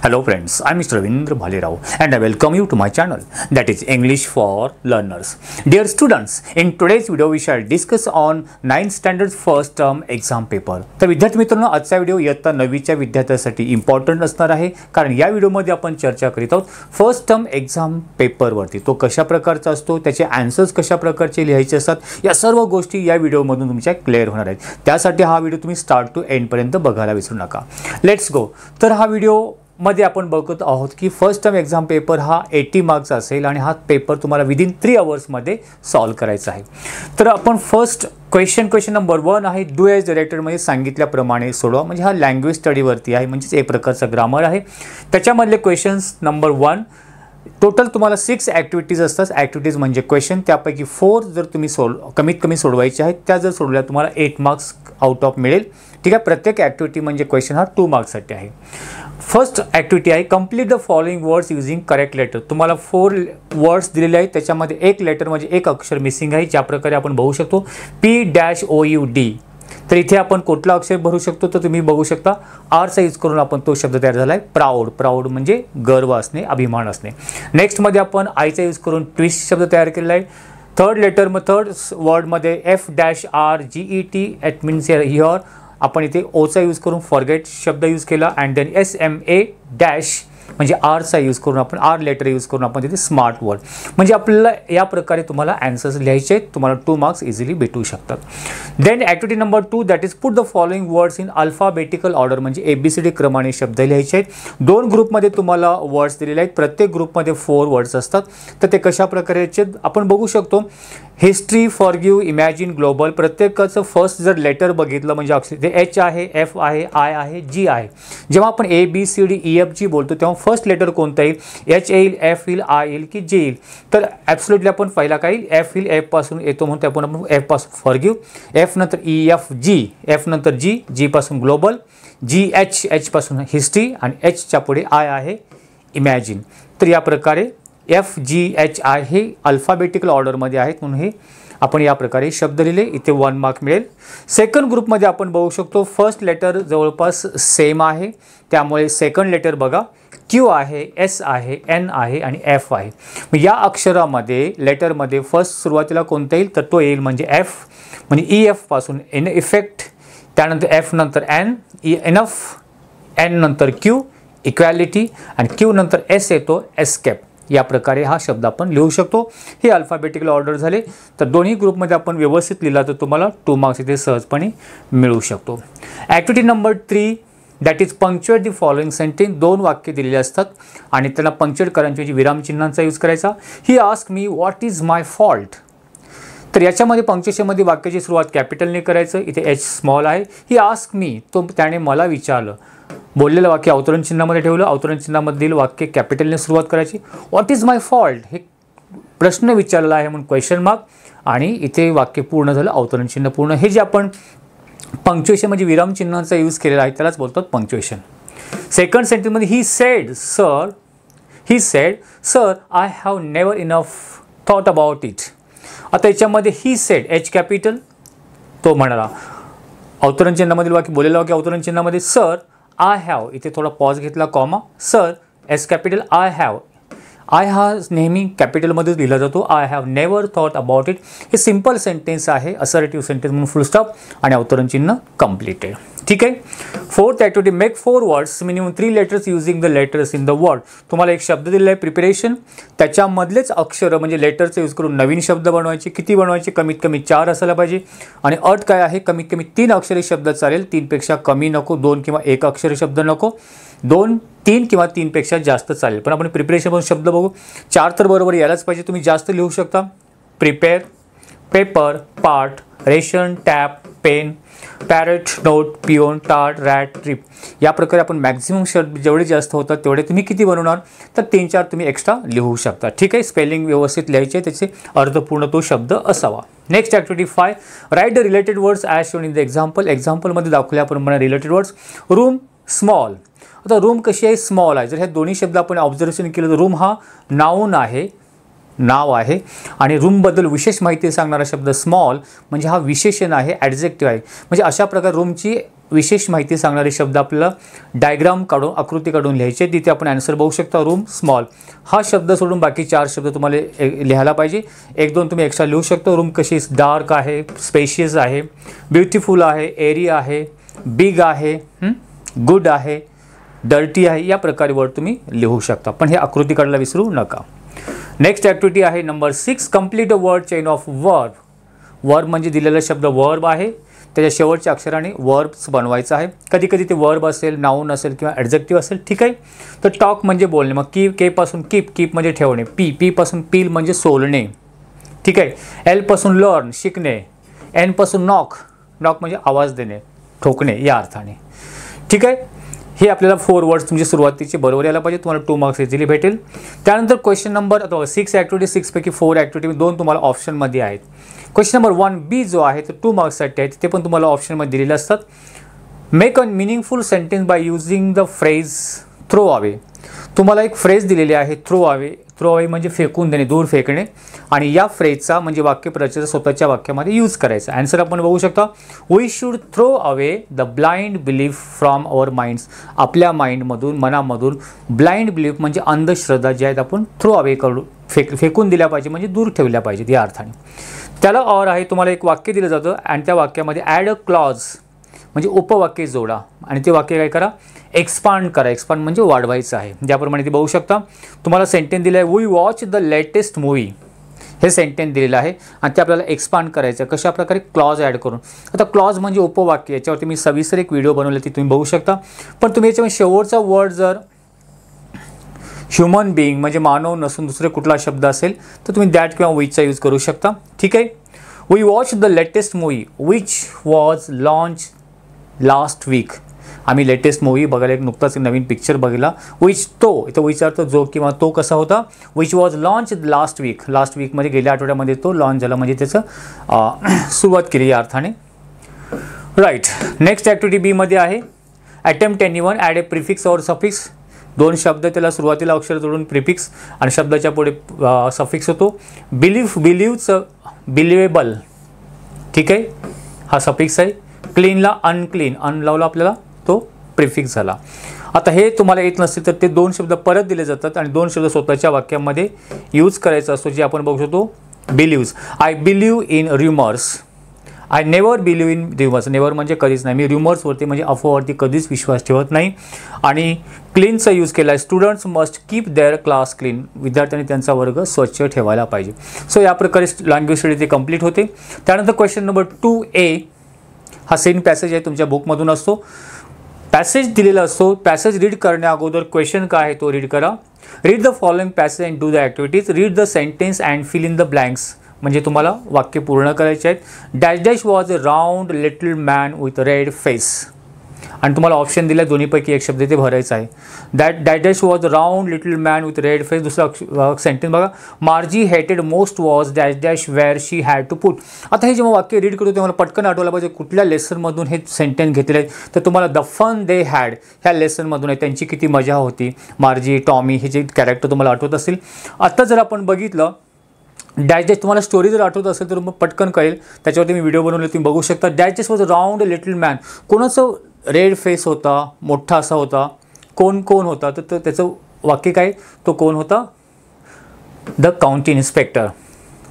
Hello friends, I am Mr. Ravindra Bhalirao and I welcome you to my channel, that is English for Learners. Dear students, in today's video we shall discuss on 9th standard first term exam paper. तर विद्यार्थी मित्रांनो, आजचा video इयत्ता 9वीच्या विद्यार्थ्यांसाठी important असणार आहे, कारण या व्हिडिओमध्ये आपण चर्चा करीत आहोत फर्स्ट टर्म एक्झाम पेपर वरती. तो कशा प्रकारचा असतो, त्याचे आन्सर्स कशा प्रकारचे लिहायचे असतात, या सर्व गोष्टी या व्हिडिओमधून तुमच्या क्लिअर होणार आहेत. त्यासाठी हा व्हिडिओ तुम्ही स्टार्ट टू एंड पर्यंत बघायला विसरू नका. Let's go. तर हा व्हिडिओ मध्ये आपण बघत आहोत की फर्स्ट टर्म एक्झाम पेपर हा 80 मार्क्स असेल आणि हा पेपर तुम्हाला विदिन 3 आवर्स मध्ये सॉल्व करायचा आहे. तर आपण फर्स्ट क्वेश्चन नंबर 1 आहे, डू एज डायरेक्टर मध्ये सांगितल्याप्रमाणे सोडवा. म्हणजे हा लँग्वेज स्टडीवरती आहे, म्हणजे एक प्रकारचा ग्रामर आहे. त्याच्यामधले क्वेश्चन्स नंबर 1, टोटल तुम्हाला 6 ॲक्टिव्हिटीज असतात. ॲक्टिव्हिटीज म्हणजे क्वेश्चन, त्यापैकी 4 जर तुम्ही कमीत कमी सोडवायचे आहेत, त्या जर सोडल्या तुम्हाला 8 मार्क्स आउट ऑफ मिळेल. ठीक आहे. प्रत्येक ॲक्टिव्हिटी म्हणजे क्वेश्चन हा 2 मार्क्ससाठी आहे. फर्स्ट ॲक्टिव्हिटी आहे, complete the following words using correct letter. तुम्हाला 4 वर्ड्स दिलेले आहेत, त्याच्यामध्ये एक लेटर म्हणजे एक अक्षर मिसिंग आहे. ज्या प्रकारे आपण बघू शकतो P-OUD. तर इथे आपण कुठला अक्षर भरू शकतो, तर तुम्ही बघू शकता आरचा यूज करून आपण तो शब्द तयार झाला आहे, प्राऊड. प्राऊड म्हणजे गर्व असणे, अभिमान असणे. नेक्स्टमध्ये आपण आयचा यूज करून ट्विस्ट शब्द तयार केलेला आहे. थर्ड वर्डमध्ये F-RGET, इट मीन्स हिअर आपण इथे ओचा यूज करून फॉरगेट शब्द यूज केला. अँड देन SMA- म्हणजे आरचा यूज करून आपण आर लेटर यूज करून आपण तिथे स्मार्ट वर्ड. म्हणजे आपल्याला या प्रकारे तुम्हाला आन्सर्स लिहायचे आहेत. तुम्हाला 2 मार्क्स इझिली भेटू शकतात. Then activity number 2, that is put the following words in alphabetical order. म्हणजे ABCD क्रमाने शब्द लिहायचे आहेत. 2 ग्रुपमध्ये तुम्हाला वर्ड्स दिलेले आहेत. प्रत्येक ग्रुपमध्ये 4 वर्ड्स असतात. तर ते कशा प्रकारे आपण बघू शकतो. History, forgive, imagine, global. प्रत्येकाचं फर्स्ट जर लेटर बघितलं म्हणजे अक्षर ते H आहे, F आहे, I आहे, G आहे. जेव्हा आपण ABCDEFG बोलतो तेव्हा फर्स्ट लेटर कोणतं येईल, H येईल, F येईल, I येईल की G येईल. तर ॲब्सोल्युटली आपण पहिला काय येईल, F येईल. F पासून येतो म्हणून आपण F पासून फॉरगिव्ह, F नंतर EFG, F नंतर G, G पासून ग्लोबल, GH, H पासून हिस्ट्री आणि H च्या पुढे I आहे इमॅजिन. तर या प्रकारे FGHI हे अल्फाबेटिकल ऑर्डरमध्ये आहेत, म्हणून हे आपण या प्रकारे शब्द लिहिले. इथे 1 मार्क मिळेल. सेकंड ग्रुपमध्ये आपण बघू शकतो फर्स्ट लेटर जवळपास सेम आहे, त्यामुळे सेकंड लेटर बघा Q आहे, S आहे, N आहे आणि F आहे. मग या अक्षरामध्ये लेटरमध्ये फर्स्ट सुरुवातीला कोणतं येईल, तर तो येईल म्हणजे F. म्हणजे EF पासून इन इफेक्ट, त्यानंतर F नंतर N, इनफ, N नंतर Q, इक्वॅलिटी आणि Q नंतर S येतो, एस्केप. या प्रकारे हा शब्द आपण लिहू शकतो. हे अल्फाबेटिकल ऑर्डर झाले. तर दोन्ही ग्रुपमध्ये आपण व्यवस्थित लिहिला तर तुम्हाला 2 मार्क्स इथे सहजपणे मिळू शकतो. Activity number 3, that is punctuate the following sentence. 2 वाक्य दिलेले असतात आणि त्यांना पंक्च्युएट करण्याची विरामचिन्हांचा यूज करायचा. He ask me what is my fault. तर याच्यामध्ये पंक्च्युएशनमध्ये वाक्याची सुरुवात कॅपिटलने करायचं. इथे H स्मॉल आहे. ही आस्क मी, तो त्याने मला विचारलं. बोललेलं वाक्य अवतरण चिन्हामध्ये ठेवलं. अवतरण चिन्हामधील वाक्य कॅपिटलने सुरुवात करायची. व्हॉट इज माय फॉल्ट, हे प्रश्न विचारलेला आहे म्हणून क्वेश्चन मार्क, आणि इथे वाक्य पूर्ण झालं, अवतरण चिन्ह पूर्ण. हे जे आपण पंक्च्युएशन म्हणजे विरामचिन्हाचा यूज केलेला आहे त्यालाच बोलतात पंक्च्युएशन. सेकंड सेंटेन्समध्ये he said sir I have never enough thought about it. आता याच्यामध्ये ही सेड H कॅपिटल, तो म्हणाला. अवतरण चिन्हामधील वाक्य, बोललेलं वाक्य अवतरण चिन्हामध्ये सर आय हॅव, इथे थोडा पॉज घेतला, comma, sir S capital, I have. I हा नेहमी कॅपिटलमध्येच लिहिला जातो. I have never thought about it. हे सिम्पल सेंटेन्स आहे, असर्टिव्ह सेंटेन्स म्हणून फुल स्टॉप आणि अवतरण चिन्ह कम्प्लिटेड. ठीक आहे. Fourth activity, make 4 words minimum 3 letters using the letters in the word. तुम्हाला एक शब्द दिलेला आहे प्रिपरेशन, त्याच्यामधलेच अक्षर म्हणजे लेटरचा यूज करून नवीन शब्द बनवायचे. किती बनवायचे, कमीत कमी 4 असायला पाहिजे. आणि अट काय आहे, कमीत कमी 3 अक्षरी शब्द चालेल, 3 पेक्षा कमी नको, 2 किंवा 1 अक्षरी शब्द नको, 3 किंवा 3 पेक्षा जास्त चालेल. पण आपण प्रिपरेशनमधून शब्द बघू. 4 तर बरोबर यायलाच पाहिजे, तुम्ही जास्त लिहू शकता. Prepare, paper, part, ration, tap, pen, parrot, note, peon, tart, rat, trip. या प्रकारे आपण मॅक्झिमम शब्द जेवढे जास्त होतात तेवढे तुम्ही किती बनवणार, तर 3-4 तुम्ही एक्स्ट्रा लिहू शकता. ठीक आहे. स्पेलिंग व्यवस्थित लिहायचे, त्याचे अर्थपूर्ण तो शब्द असावा. Next activity 5, write the related words as shown in the example. एक्झाम्पलमध्ये दाखवल्याप्रमाणे रिलेटेड वर्ड्स. Room, small. आता रूम कशी आहे, स्मॉल आहे. जर ह्या दोन्ही शब्द आपण ऑब्झर्वेशन केलं तर रूम हा नाऊन आहे, नाव आहे, आणि रूमबद्दल विशेष माहिती सांगणारा शब्द स्मॉल म्हणजे हा विशेषण आहे, ॲडजेक्टिव्ह आहे. म्हणजे अशा प्रकारे रूमची विशेष माहिती सांगणारे शब्द आपल्याला डायग्राम काढून आकृती काढून लिहायचे, तिथे आपण आन्सर बघू शकता. रूम स्मॉल हा शब्द सोडून बाकी 4 शब्द तुम्हाला लिहायला पाहिजे. 1-2 तुम्ही एक्स्ट्रा लिहू शकता. रूम कशी डार्क आहे, स्पेशियस आहे, ब्युटिफुल आहे, एरी आहे, बिग आहे, गुड आहे, डर्टी आहे, या प्रकारे वर्ड तुम्ही लिहू शकता. पण हे आकृती काढायला विसरू नका. नेक्स्ट ॲक्टिव्हिटी आहे number 6. Complete a word chain of verb. Verb म्हणजे दिलेला शब्द वर्ब आहे, त्याच्या शेवटच्या अक्षराने वर्ब्स बनवायचं आहे. कधी कधी ते वर्ब असेल, नाऊन असेल किंवा ॲडजेक्टिव्ह असेल. ठीक आहे. तर टॉक म्हणजे बोलणे, मग के पासून कीप म्हणजे ठेवणे, पी पासून पील म्हणजे सोलणे. ठीक आहे. एल पासून लर्न शिकणे, एन पासून नॉक म्हणजे आवाज देणे, ठोकणे या अर्थाने. ठीक आहे. हे आपल्याला 4 वर्ड्स तुमचे सुरुवातीचे बरोबर यायला पाहिजे. तुम्हाला 2 मार्क्स इझिली भेटेल. त्यानंतर क्वेश्चन नंबर 6 ॲक्टिव्हिटी, 6 पैकी 4 ॲक्टिव्हिटी 2 तुम्हाला ऑप्शनमध्ये आहेत. क्वेश्चन नंबर 1B जो आहे तो 2 मार्क्ससाठी आहे, ते पण तुम्हाला ऑप्शनमध्ये दिलेले असतात. Make a meaningful sentence by using the phrase throw away. तुम्हाला एक फ्रेज दिलेली आहे, थ्रो अवे म्हणजे फेकून देणे, दूर फेकणे, आणि या फ्रेजचा म्हणजे वाक्यप्रचार स्वतःच्या वाक्यामध्ये यूज करायचा. आन्सर आपण बघू शकता. We should throw away the blind belief from our minds. आपल्या माइंडमधून, मनामधून ब्लाइंड बिलीफ म्हणजे अंधश्रद्धा ज्या आहेत आपण थ्रो अवे फेकून दिल्या पाहिजे, म्हणजे दूर ठेवल्या पाहिजेत या अर्थाने. त्याला और आहे. तुम्हाला एक वाक्य दिलं जातं आणि त्या वाक्यामध्ये ॲड अ क्लॉज म्हणजे उपवाक्य जोडा, आणि ते वाक्य काय करा, एक्सपांड करा. एक्सपांड म्हणजे वाढवायचं आहे. ज्याप्रमाणे ते बघू शकता. तुम्हाला सेंटेन्स दिलं आहे, we watch the latest movie. हे सेंटेन्स दिलेलं आहे आणि ते आपल्याला एक्सपांड करायचं. कशा प्रकारे, क्लॉज ॲड करून. आता क्लॉज म्हणजे उपवाक्य, याच्यावरती मी सविस्तर एक व्हिडिओ बनवला, ती तुम्ही बघू शकता. पण तुम्ही याच्यामध्ये शेवटचा वर्ड जर ह्युमन बिईंग म्हणजे मानव नसून दुसरे कुठला शब्द असेल तर तुम्ही दॅट किंवा विचचा यूज करू शकता. ठीक आहे. We watch the latest movie which was launch last week. आम्ही लेटेस्ट मूवी बघायला, एक नुकताच नवीन पिक्चर बघितला. विच तो, इथं विचारतो जो किंवा तो कसा होता. विच वॉज लॉन्च लास्ट वीकमध्ये गेल्या आठवड्यामध्ये तो लॉन्च झाला, म्हणजे त्याचं सुरुवात केली या अर्थाने. राईट. नेक्स्ट ॲक्टिव्हिटी बीमध्ये आहे अटेम्प्ट एनीवन ॲड ए प्रिफिक्स और सफिक्स. 2 शब्द, त्याला सुरुवातीला अक्षर जोडून प्रिफिक्स आणि शब्दाच्या पुढे सफिक्स होतो. बिलीव्हचं बिलिवेबल. ठीक आहे, हा सफिक्स आहे. क्लीनला अनक्लीन, अन लावला आपल्याला तो प्रिफिक्स झाला. आता हे तुम्हाला येत नसतील तर ते 2 शब्द परत दिले जातात आणि 2 शब्द स्वतःच्या वाक्यामध्ये यूज करायचा असतो, जे आपण बघू शकतो. Believes, I believe in rumours. I never believe in rumours. Never म्हणजे कधीच नाही. मी र्युमर्सवरती म्हणजे अफवावरती कधीच विश्वास ठेवत नाही. आणि क्लीनचा यूज केला आहे. Students must keep their class clean. विद्यार्थ्यांनी त्यांचा वर्ग स्वच्छ ठेवायला पाहिजे. सो या प्रकारे लँग्वेज स्टडी ते कंप्लीट होते. त्यानंतर क्वेश्चन नंबर 2A हा सेम पॅसेज आहे, तुमच्या बुकमधून असतो. पॅसेज दिलेला असतो. पॅसेज रीड करण्या अगोदर क्वेश्चन काय आहे तो रीड करा. Read the following passage and do the activities. Read the sentence and fill in the blanks. म्हणजे तुम्हाला वाक्य पूर्ण करायचे आहेत. Dash dash was a round little man with red face. आणि तुम्हाला ऑप्शन दिला, दोन्हीपैकी एक शब्द ते भरायचा आहे. Dash dash was a round little man with red face. दुसरा सेंटेन्स बघा. Margie hated most was dash dash where she had to put. आता हे जेव्हा वाक्य रीड करतो तेव्हा पटकन आठवलं पाहिजे कुठल्या लेसनमधून हे सेंटेन्स घेतले आहेत. तर तुम्हाला द फन दे हॅड ह्या लेसनमधून आहे. त्यांची किती मजा होती. मार्जी, टॉमी हे जे कॅरेक्टर तुम्हाला आठवत असतील. आता जर आपण बघितलं डॅश डॅश, तुम्हाला स्टोरी जर आठवत असेल तर मग पटकन कळेल. त्याच्यावरती मी व्हिडिओ बनवले, तुम्ही बघू शकता. Dash dash was a round little man. कोणाचं रेड फेस होता, मोठा असा होता. कोण होता, तर त्याचं वाक्य काय, तो कोण होता, the county inspector.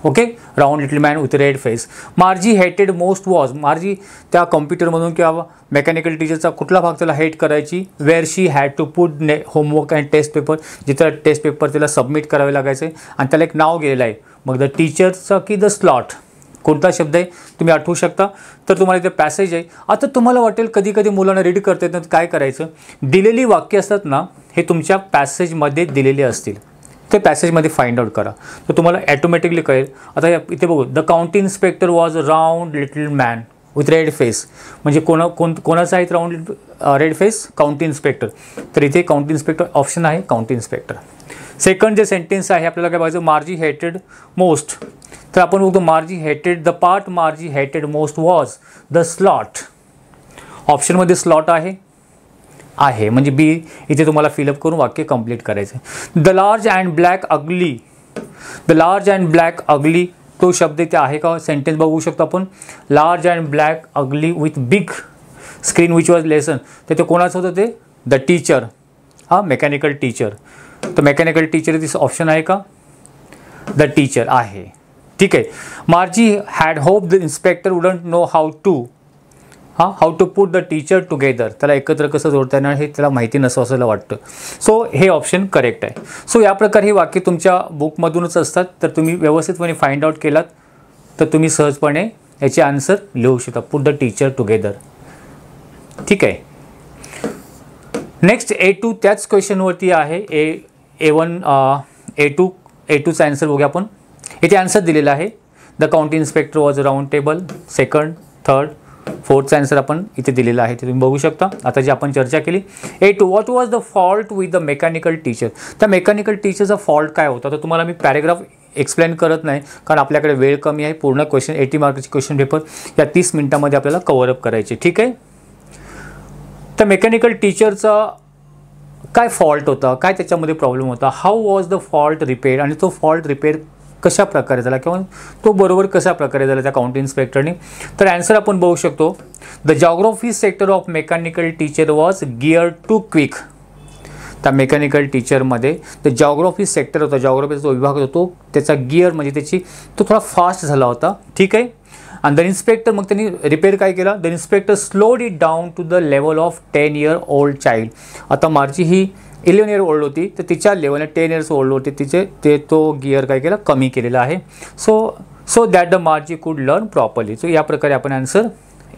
Okay. Round little man with red face. मार्जी hated most was. मार्जी त्या कॉम्प्युटरमधून किंवा मेकॅनिकल टीचरचा कुठला भाग त्याला हेट करायची. Where she had to put homework and test paper. जिथं टेस्ट पेपर त्याला सबमिट करावे लागायचे आणि त्याला एक नाव गेलेलं आहे. मग द टीचरचं की द स्लॉट, कोणता शब्द आहे तुम्ही आठवू शकता. तर तुम्हाला इथे पॅसेज आहे. आता तुम्हाला वाटेल कधी कधी मुलांना रीड करता येत नाही, काय करायचं. दिलेली वाक्य असतात ना, हे तुमच्या पॅसेजमध्ये दिलेले असतील, ते पॅसेजमध्ये फाइंड आउट करा, तर तुम्हाला ॲटोमॅटिकली कळेल. आता इथे बघू. The county inspector was a round little man with red face. म्हणजे कोणाचा आहे round red face, county inspector. तर इथे काउंटी इन्स्पेक्टर ऑप्शन आहे, काउंटी इन्स्पेक्टर. सेकंड जे सेंटेन्स आहे आपल्याला काय पाहिजे, मार्जी हेटेड मोस्ट. तर आपण बघतो मार्जी हेटेड, the part मार्जी hated most was the slot. ऑप्शनमध्ये स्लॉट आहे म्हणजे बी इथे तुम्हाला फिलअप करून वाक्य कंप्लीट करायचं. The large and black ugly. The large and black ugly तो शब्द इथे आहे का, सेंटेन्स बघू शकतो आपण. Large and black ugly with big screen which was lesson, तर ते कोणाचं होतं, ते द टीचर, मेकॅनिकल टीचर. तर मेकॅनिकल टीचर दिस ऑप्शन आहे का, द टीचर आहे. ठीक आहे. Margie had hope the inspector wouldn't know how to put the teacher together. त्याला एकत्र कसं जोडता येणार हे त्याला माहिती नसं असं वाटतं. सो हे ऑप्शन करेक्ट आहे. सो या प्रकारे हे वाक्य तुमच्या बुकमधूनच असतात. तर तुम्ही व्यवस्थितपणे फाइंड आउट केलात तर तुम्ही सहजपणे याचे आन्सर लिहू शकता, पुट द टीचर टुगेदर. ठीक आहे. नेक्स्ट A2 त्याच क्वेश्चनवरती आहे. A2चा आन्सर बघूया आपण. इथे आन्सर दिलेला आहे, the county inspector was round table, second, third, फोर्थचा आन्सर आपण इथे दिलेला आहे, ते तुम्ही बघू शकता. आता जी आपण चर्चा केली. A2 what was the fault with the mechanical teacher. त्या मेकॅनिकल टीचरचा फॉल्ट काय होता, तर तुम्हाला मी पॅरेग्राफ एक्सप्लेन करत नाही कारण आपल्याकडे वेळ कमी आहे. पूर्ण क्वेश्चन 80 मार्कचे क्वेश्चन पेपर या 30 मिनिटांमध्ये आपल्याला कव्हरअप करायचे. ठीक आहे. तर मेकॅनिकल टीचरचा काय फॉल्ट होता, काय त्याच्यामध्ये प्रॉब्लेम होता, how was the fault repair, आणि तो फॉल्ट रिपेअर कशा प्रकारे झाला किंवा तो बरोबर कशा प्रकारे झाला त्या काउंटी इन्स्पेक्टरने. तर आन्सर आपण बघू शकतो, the geography sector of mechanical teacher was gear too quick. त्या मेकॅनिकल टीचरमध्ये द जॉग्राफी सेक्टर होता, जॉग्राफीचा जो विभाग होता तो त्याचा गिअर म्हणजे तो थोडा फास्ट झाला होता. ठीक आहे. आणि द इन्स्पेक्टर, मग त्यांनी रिपेअर काय केला, the inspector slowed it down to the level of 10 year old child. आता मार्ची ही 11 year old होती, तर तिच्या लेवलने 10 years old होती, तो गिअर काय केला, कमी केलेला आहे. सो दॅट द मार्ची कुड लर्न प्रॉपरली. सो या प्रकारे आपण आन्सर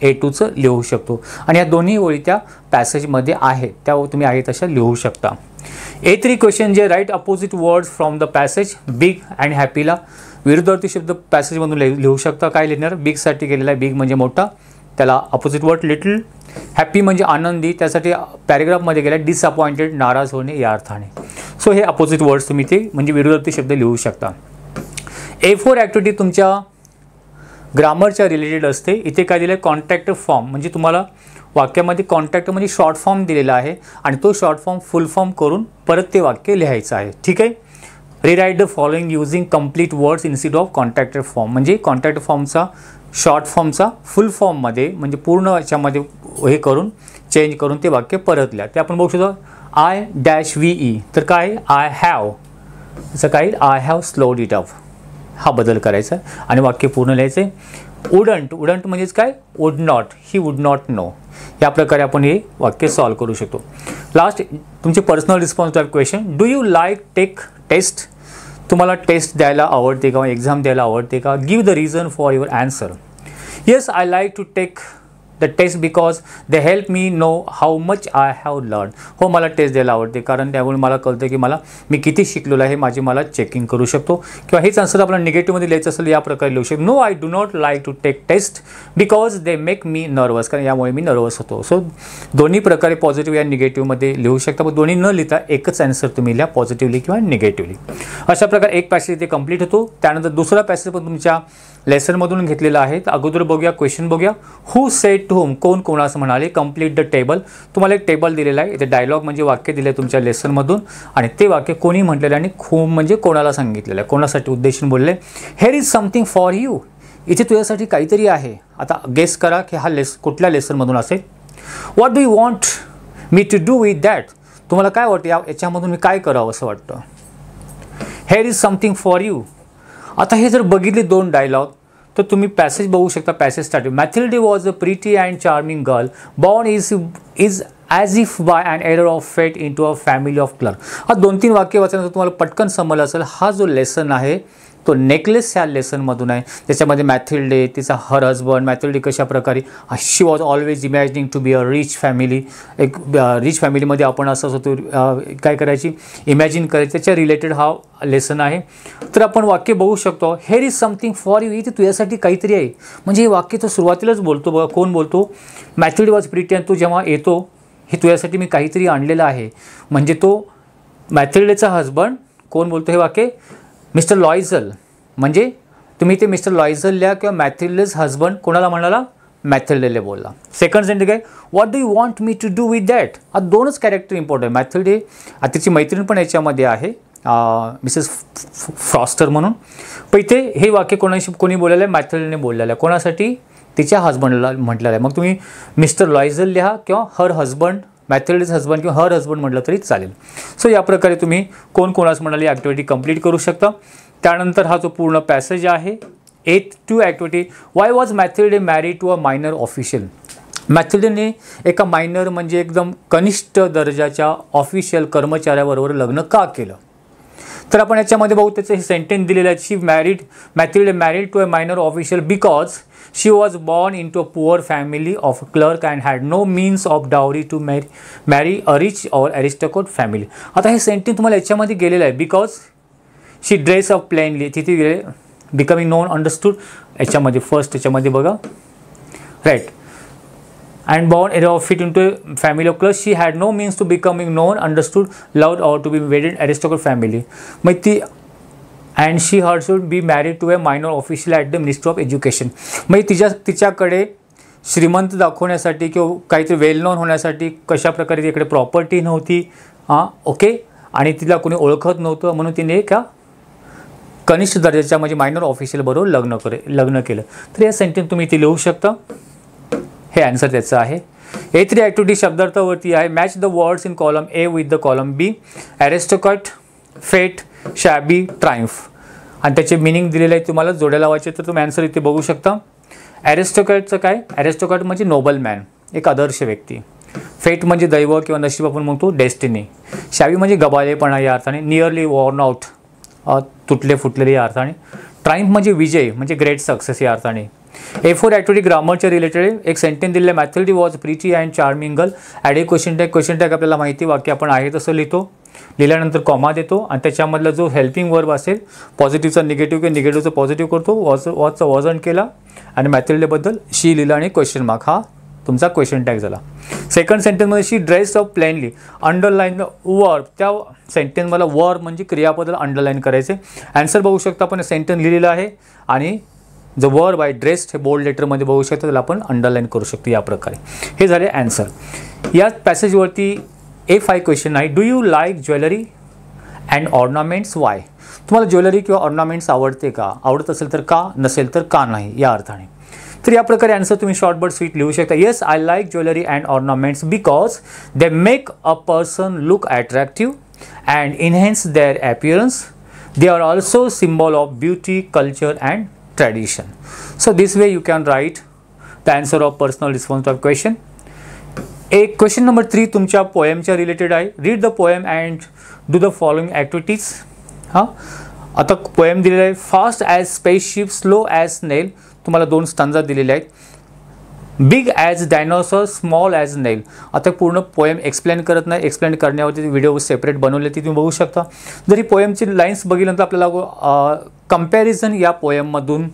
A2चं लिहू शकतो. आणि या दोन्ही ओळी त्या पॅसेजमध्ये आहेत, त्या तुम्ही आहे तशा लिहू शकता. A3 क्वेश्चन जे write opposite words from the passage, big and हॅपीला विरुद्धार्थी शब्द पॅसेजमधून लिहू शकता. काय लिहिणार, बिगसाठी केलेला आहे, बिग म्हणजे मोठा, त्याला अपोजिट वर्ड लिटल. हॅपी म्हणजे आनंदी, त्यासाठी पॅरेग्राफमध्ये गेला डिसअपॉइंटेड, नाराज होणे या अर्थाने. सो हे अपोजिट वर्ड्स तुम्ही ते म्हणजे विरुद्धार्थी शब्द लिहू शकता. A4 ॲक्टिव्हिटी तुमच्या ग्रामरच्या रिलेटेड असते. इथे काय दिलं आहे, कॉन्ट्रॅक्ट फॉर्म, म्हणजे तुम्हाला वाक्यामध्ये कॉन्ट्रॅक्ट म्हणजे शॉर्ट फॉर्म दिलेला आहे आणि तो शॉर्ट फॉर्म फुल फॉर्म करून परत ते वाक्य लिहायचं आहे. ठीक आहे. Rewrite the following using complete words instead of contracted form, म्हणजे कॉन्ट्रॅक्ट फॉर्मचा शॉर्ट फॉर्मचा फुल फॉर्ममध्ये म्हणजे पूर्ण याच्यामध्ये हे करून चेंज करून ते वाक्य परत लिहा. ते आपण बघू शकतो. I-VE तर काय, आय हॅव, असं काय, I have slowed it up, हा बदल करायचा आणि वाक्य पूर्ण लिहायचं आहे. वुडंट म्हणजेच काय, would not, he would not know. या प्रकारे आपण हे वाक्य सॉल्व करू शकतो. लास्ट तुमचे personal response type question, do you like take test. तुम्हाला टेस्ट द्यायला आवडते का, एक्झाम द्यायला आवडते का. Give the reason for your answer. Yes I like to take the test because they help me know how much I have learn. हो, मला taste द्यायला आवडते कारण त्यामुळे मला कळतं की मी किती शिकलेलो आहे, माझी मला चेकिंग करू शकतो. किंवा हेच आन्सर आपल्याला निगेटिव्हमध्ये लिहायचं असेल या प्रकारे लिहू शकतो. No I do not like to take test because they make me nervous, कारण यामुळे मी नर्वस होतो. सो दोन्ही प्रकारे पॉझिटिव्ह या निगेटिव्हमध्ये लिहू शकता. पण दोन्ही न लिहिता एकच आन्सर तुम्ही लिहा, पॉझिटिव्हली किंवा निगेटिव्हली. अशा प्रकारे एक पॅसेज इथे कंप्लीट होतो. त्यानंतर दुसरा पॅसेज पण तुमच्या लेसनमधून घेतलेला आहे. तर अगोदर बघूया, क्वेश्चन बघूया. हू सेड टू होम, कोण कोणास म्हणाले. कंप्लीट द टेबल, तुम्हाला एक टेबल दिलेला आहे. इथे डायलॉग म्हणजे वाक्य दिले तुमच्या लेसनमधून आणि ते वाक्य कोणी म्हटलेलं आणि होम म्हणजे कोणाला सांगितलेलं आहे, कोणासाठी उद्देशून बोलले. Hair is something for you, इथे तुझ्यासाठी काहीतरी आहे. आता गेस करा की हा कुठल्या लेसनमधून असेल. What do you want me to do with that, तुम्हाला काय वाटतं याच्यामधून मी काय करावं असं वाटतं. Here is something for you. आता हे जर बघितले दोन डायलॉग तर तुम्ही पॅसेज बघू शकता. Passage starting, Mathilde was a pretty and charming girl born is as if by and error of fate into a family of clerk. हा 2-3 वाक्य वाचल्यानंतर तुम्हाला पटकन समजलं असेल. हा जो लेसन आहे तो नेकलेस ह्या लेसनमधून आहे. त्याच्यामध्ये मॅथिल्डे, तिचा हर हजबंड, मॅथिल्डे कशा प्रकारे, she was always imagining to be a rich family. एक रिच फॅमिलीमध्ये आपण असंच होतो, काय करायची, इमॅजिन करायची. त्याच्या रिलेटेड हा लेसन आहे. तर आपण वाक्य बघू शकतो. Hair is something for you, इथे तुझ्यासाठी काहीतरी आहे. म्हणजे हे वाक्य तो सुरुवातीलाच बोलतो बघा. कोण बोलतो, मॅथिल्डे वॉज प्रिटी. आणि तो जेव्हा येतो, हे तुझ्यासाठी मी काहीतरी आणलेलं आहे. म्हणजे तो मॅथिल्डेचा हजबंड कोण बोलतो हे वाक्य, मिस्टर लॉयझल. म्हणजे तुम्ही ते मिस्टर लॉयझल लिहा किंवा मॅथिल्डेज हजबंड कोणाला म्हणाला, मॅथिल्डेला बोलला. सेकंड सेंटेन्स काय, what do you want me to do with that. हा दोनच कॅरेक्टर इम्पॉर्टंट. मॅथिल्डे तिची मैत्रीण पण याच्यामध्ये आहे, मिसेस फ्रॉस्टर म्हणून. पण इथे हे वाक्य कोणी बोललेलं आहे, मॅथिल्डेने बोललेलं आहे. कोणासाठी, तिच्या हजबंडला म्हटलेलं आहे. मग तुम्ही मिस्टर लॉयझल लिहा किंवा हर हजबंड, मॅथिल्डाज हजबंड किंवा हर हजबंड म्हटलं तरी चालेल. सो या प्रकारे तुम्ही कोण कोणास म्हणाली ॲक्टिव्हिटी कंप्लीट करू शकता. त्यानंतर हा जो पूर्ण पॅसेज आहे 8th activity, why was Mathilde married to a minor official. मॅथिल्डेने एका मायनर म्हणजे एकदम कनिष्ठ दर्जाच्या ऑफिशियल कर्मचाऱ्याबरोबर लग्न का केलं. तर आपण याच्यामध्ये बघू त्याचं हे सेंटेन्स दिलेलं आहे. Mathilde married to a minor official because she was born into a poor family of clerk and had no means of dowry to marry a rich or aristocrat family. आता हे sentence तुम्हाला याच्यामध्ये गेलेलं आहे. Because she dress up plainly, तिथे गेले becoming known understood, याच्यामध्ये first याच्यामध्ये बघा right. and born fit into a family of clerks, she had no means to becoming known, understood, loved or to be wedded aristocrat family. मग ती and she also be married to a minor official at the Ministry of Education. मग तिच्याकडे श्रीमंत दाखवण्यासाठी किंवा काहीतरी वेल non होण्यासाठी कशा प्रकारे तिकडे प्रॉपर्टी नव्हती ओके, आणि तिला कोणी ओळखत नव्हतं म्हणून तिने एका कनिष्ठ दर्जाच्या म्हणजे मायनर ऑफिशियल बरोबर लग्न केलं. तर या सेंटेन्स तुम्ही इथे लिहू शकता. हे आन्सर त्याचं आहे. A3 ॲक्टिव्हिटी शब्दार्थावरती आहे. Match the words in column A with the column B. Aristocrat, fate, shabby, Triumph, आणि त्याचे मिनिंग दिलेले आहे. तुम्हाला जोड्या लावायचे तर तुम्ही आन्सर इथे बघू शकता. ॲरिस्टोक्रॅटचं काय, ॲरिस्टोक्रॅट म्हणजे नोबल मॅन, एक आदर्श व्यक्ती. फेट म्हणजे दैव किंवा नशीब आपण म्हणतो, डेस्टिनी. शॅबी म्हणजे गबाळेपणा या अर्थाने, नियरली वॉर्न आउट, तुटले फुटलेले या अर्थाने. ट्रायम्फ म्हणजे विजय म्हणजे ग्रेट सक्सेस या अर्थाने. A4 ॲक्टिव्हिटी ग्रामरच्या रिलेटेड एक सेंटेन्स दिलेलं आहे. Mathilde was pretty and charming girl. Add a question tag. Question tag आपल्याला माहिती, वाक्य आपण आहे तसं लिहितो, लिहिल्यानंतर कॉमा देतो आणि त्याच्यामधला जो हेल्पिंग वर्ब असेल पॉझिटिव्हचा निगेटिव्ह किंवा निगेटिव्हचा पॉझिटिव्ह करतो. वॉजचा वॉजंट केला आणि मॅथिल्डेबद्दल शी लिहिला आणि क्वेश्चन मार्क, हा तुमचा क्वेश्चन टॅग झाला. सेकंड सेंटेन्समध्ये she dressed up plainly. Underline verb, त्या सेंटेन्स मला वर्ब म्हणजे क्रियापदाला अंडरलाईन करायचे. आन्सर बघू शकता आपण सेंटेन्स लिहिलेलं आहे आणि जो वर्ब आहे ड्रेस्ड हे बोल्ड लेटरमध्ये बघू शकता, त्याला आपण अंडरलाईन करू शकतो या प्रकारे. हे झाले आन्सर. या पॅसेजवरती A5 क्वेश्चन आहे. Do you like jewellery and ornaments, Y. तुम्हाला ज्वेलरी किंवा ऑर्नामेंट्स आवडते का, आवडत असेल तर का, नसेल तर का नाही या अर्थाने. तर या प्रकारे आन्सर तुम्ही शॉर्ट बट स्वीट लिहू शकता. Yes I like jewellery and ornaments because they make a person look attractive and enhance their appearance. They are also symbol of beauty, culture and tradition. So this way you can write the answer of personal response of question. एक question number 3 तुमच्या पोएमच्या related आहे. Read the poem and do the following activities. आता poem दिलेला आहे. Fast as spaceship, slow as snail. तुम्हाला 2 stanza दिलेले आहेत. Big as dinosaur, small as nail. आता पूर्ण पोएम एक्सप्लेन करत नाही, एक्सप्लेन करण्यावरती व्हिडिओ सेपरेट बनवले ती तुम्ही बघू शकता. जर ही पोएमची लाईन्स बघितल्यानंतर आपल्याला कंपॅरिझन या पोएममधून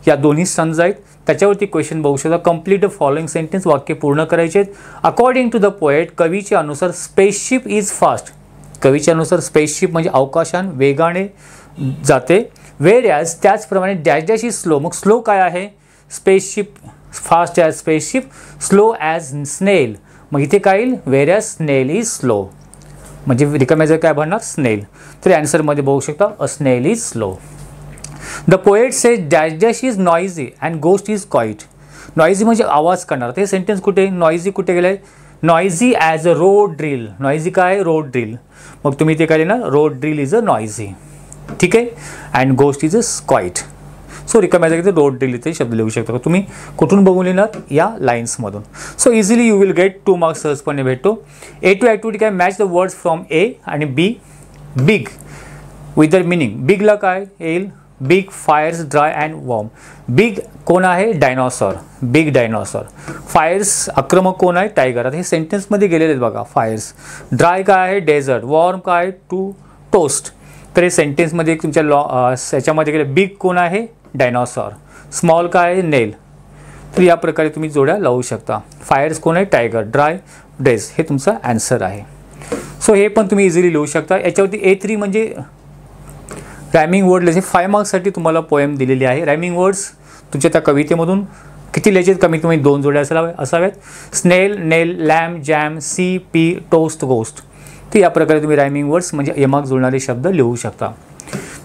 या दोन्ही स्टांजा आहेत त्याच्यावरती क्वेश्चन बघू शकता. कंप्लीट द फॉलोइंग सेंटेन्स, वाक्य पूर्ण करायचे आहेत. अकॉर्डिंग टू द पोएट, कवीच्या अनुसार स्पेसशिप इज फास्ट. कवीच्या अनुसार स्पेसशिप म्हणजे अवकाशान वेगाने जाते. वेर ॲज त्याचप्रमाणे डॅश डॅश इज स्लो. मग स्लो काय आहे, spaceship fast as spaceship, slow as स्नेल. मग इथे काय येईल, वेर ॲज स्नेल इज स्लो, म्हणजे रिकमेजर काय बनणार, स्नेल. तर ॲन्सरमध्ये बघू शकता a snail is slow. The poet says dash dash is noisy and ghost is quiet. Noisy म्हणजे आवाज करणार. ते सेंटेन्स कुठे, नॉइझी कुठे गेलं आहे, नॉइझी ॲज अ रोड ड्रिल. नॉइझी काय, रोड ड्रिल. मग तुम्ही ते काय लिहिणार, रोड ड्रिल इज अ नॉइझी. ठीक आहे. And ghost is a quiet. So recommend आहे की रोड ड्रिल इथे शब्द लिहू शकता. तुम्ही कुठून बघून लिहिणार, या लाईन्समधून. So easily you will get 2 marks सहजपणे भेटतो. A2 ॲक्टिव्हिटी काय, match the words from A आणि B. Big with the meaning. बिगला काय येईल, big fires dry and warm. Big कोण आहे, डायनॉसॉर, बिग डायनॉसॉर. फायर्स आक्रमक कोण आहे, टायगर. आता हे सेंटेन्समध्ये गेलेले आहेत बघा. फायर्स. ड्राय काय आहे, डेझर्ट. वॉर्म काय, टू टोस्ट. तर हे सेंटेन्समध्ये तुमच्या याच्यामध्ये गेले. बिग कोण आहे, डायनॉसॉर. स्मॉल काय आहे, नेल. तर या प्रकारे तुम्ही जोड्या लावू शकता. फायर्स कोण आहे, टायगर. Dry, dress. हे तुमचा आन्सर आहे. सो हे पण तुम्ही इझिली लिहू शकता. याच्यावरती A3 म्हणजे रायमिंग वर्ड लिहायचे. 5 मार्क्ससाठी तुम्हाला पोएम दिलेली आहे. रायमिंग वर्ड्स तुमच्या त्या कवितेमधून किती लिहायचे, कमीत कमी 2 जोड्या असाव्यात. Snail, nail, lamp, jam, sea, pea, toast, ghost. तर या प्रकारे तुम्ही रायमिंग वर्ड्स म्हणजे यमाक जुळणारे शब्द लिहू शकता.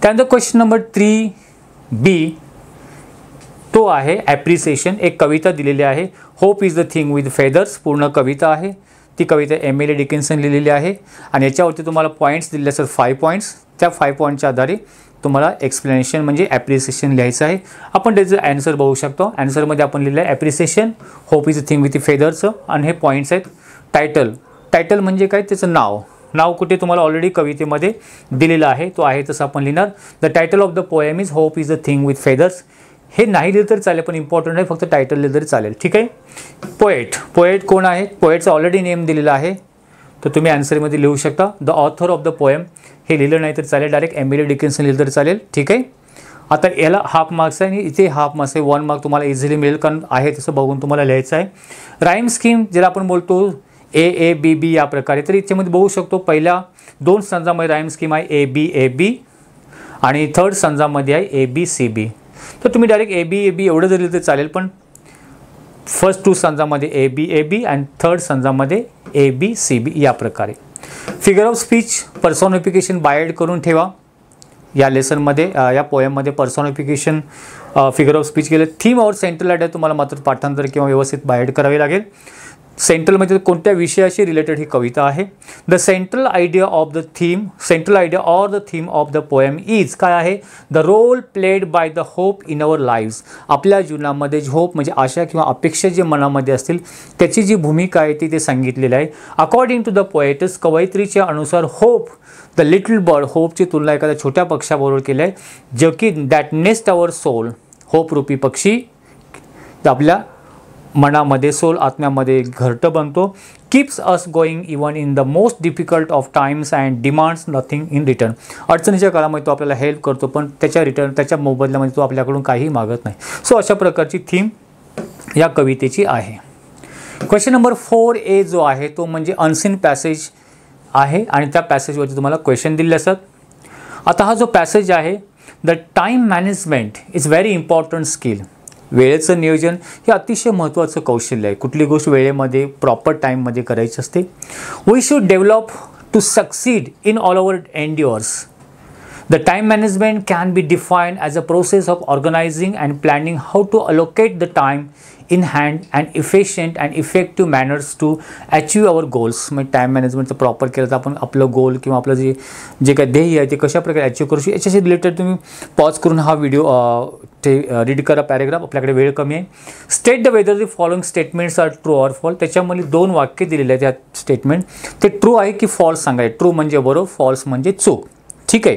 त्यानंतर क्वेश्चन नंबर 3B. तो आहे ॲप्रिसिएशन. एक कविता दिलेली आहे, hope is the thing with feathers. पूर्ण कविता आहे. ती कविता एमिली डिकिन्सन लिहिलेली आहे आणि याच्यावरती तुम्हाला पॉईंट्स दिले असतात 5 पॉईंट्स. त्या 5 पॉईंटच्या आधारे तुम्हाला एक्सप्लेनेशन म्हणजे ॲप्रिसिएशन लिहायचं आहे. आपण त्याचं ॲन्सर बघू शकतो. ॲन्सरमध्ये आपण लिहिलं आहे appreciation, hope is the thing with फेदर्सचं. आणि हे पॉईंट्स आहेत. टायटल म्हणजे काय, त्याचं नाव कुठे तुम्हाला ऑलरेडी कवितेमध्ये दिलेलं आहे, तो आहे तसं आपण लिहिणार. The title of the poem is hope is the thing with feathers. हे नाही लिहिलं तरी चालेल, पण इम्पॉर्टंट आहे फक्त टायटल लिहिलं तरी चालेल. ठीक आहे. पोएट कोण आहे, पोएटचा ऑलरेडी नेम दिलेला आहे, तर तुम्ही आन्सरमध्ये लिहू शकता the author of the poem. हे लिहिलं नाही तरी चालेल, डायरेक्ट एमिली डिकिन्सन लिहिलं तरी चालेल. ठीक आहे. आता याला हाफ मार्क्स आहे आणि इथे हाफ मार्क्स आहे. 1 मार्क तुम्हाला इझिली मिळेल, कारण आहे तसं बघून तुम्हाला लिहायचं आहे. राईम स्कीम ज्याला आपण बोलतो ए बी बी या प्रकारे, तर याच्यामध्ये बघू शकतो पहिल्या 2 संजामध्ये राईम स्कीम आहे ए बी आणि थर्ड संजामध्ये आहे ABCB. तर तुम्ही डायरेक्ट ए बी एवढं जरी तर चालेल, पण फर्स्ट 2 संजामध्ये ए बी आणि थर्ड संजामध्ये ABCB या प्रकारे. Figure of speech personification by करून ठेवा. या लेसनमध्ये या पोएममध्ये पर्सॉनिफिकेशन फिगर ऑफ स्पीच केलं. थीम और सेंट्रल आयडिया तुम्हाला मात्र पाठांतर किंवा व्यवस्थित बाय करावे लागेल. सेंट्रलमध्ये कोणत्या विषयाशी रिलेटेड ही कविता आहे. The central idea of the theme of the poem is काय आहे, the role played by the hope in our lives. आपल्या जीवनामध्ये होप म्हणजे आशा किंवा अपेक्षा जे मनामध्ये असतील त्याची जी भूमिका आहे ती ते सांगितलेली आहे. अकॉर्डिंग टू द पोएट्स, कवयित्रीच्या अनुसार होप द लिटल बर्ड, होपची तुलना एखाद्या छोट्या पक्षाबरोबर केली आहे, जो की that nest our soul, hope रूपी पक्षी आपल्या मनामध्ये सोल आत्म्यामध्ये घरटं बनतो. Keeps us going even in the most difficult of times and demands nothing in return. अडचणीच्या काळामध्ये तो आपल्याला हेल्प करतो, पण त्याच्या मोबदल्यामध्ये तो आपल्याकडून काही मागत नाही. सो अशा प्रकारची थीम या कवितेची आहे. क्वेश्चन नंबर 4A जो आहे तो म्हणजे अनसीन पॅसेज आहे आणि त्या पॅसेजवरती तुम्हाला क्वेश्चन दिले असतात. आता हा जो पॅसेज आहे, the time management is very important skill. वेळेचं नियोजन हे अतिशय महत्त्वाचं कौशल्य आहे. कुठली गोष्ट वेळेमध्ये प्रॉपर टाईममध्ये करायची असते. We should develop to succeed in all over endeavours. The time management can be defined as a process of organising and planning how to allocate the time in hand and efficient and effective manners to achieve our goals. म्हणजे time मॅनेजमेंटचं proper केलं तर आपण आपलं गोल किंवा आपलं जे काही ध्येय आहे ते कशा प्रकारे अचीव करू शकतो याच्याशी रिलेटेड तुम्ही पॉज करून हा व्हिडिओ ते रीड करा पॅरेग्राफ. आपल्याकडे वेळ कमी आहे. State the whether the following statements are true or false. त्याच्यामध्ये 2 वाक्य दिलेले आहेत. त्या स्टेटमेंट ते ट्रू आहे की फॉल्स सांगाय. ट्रू म्हणजे बरोबर, फॉल्स म्हणजे चूक. ठीक आहे.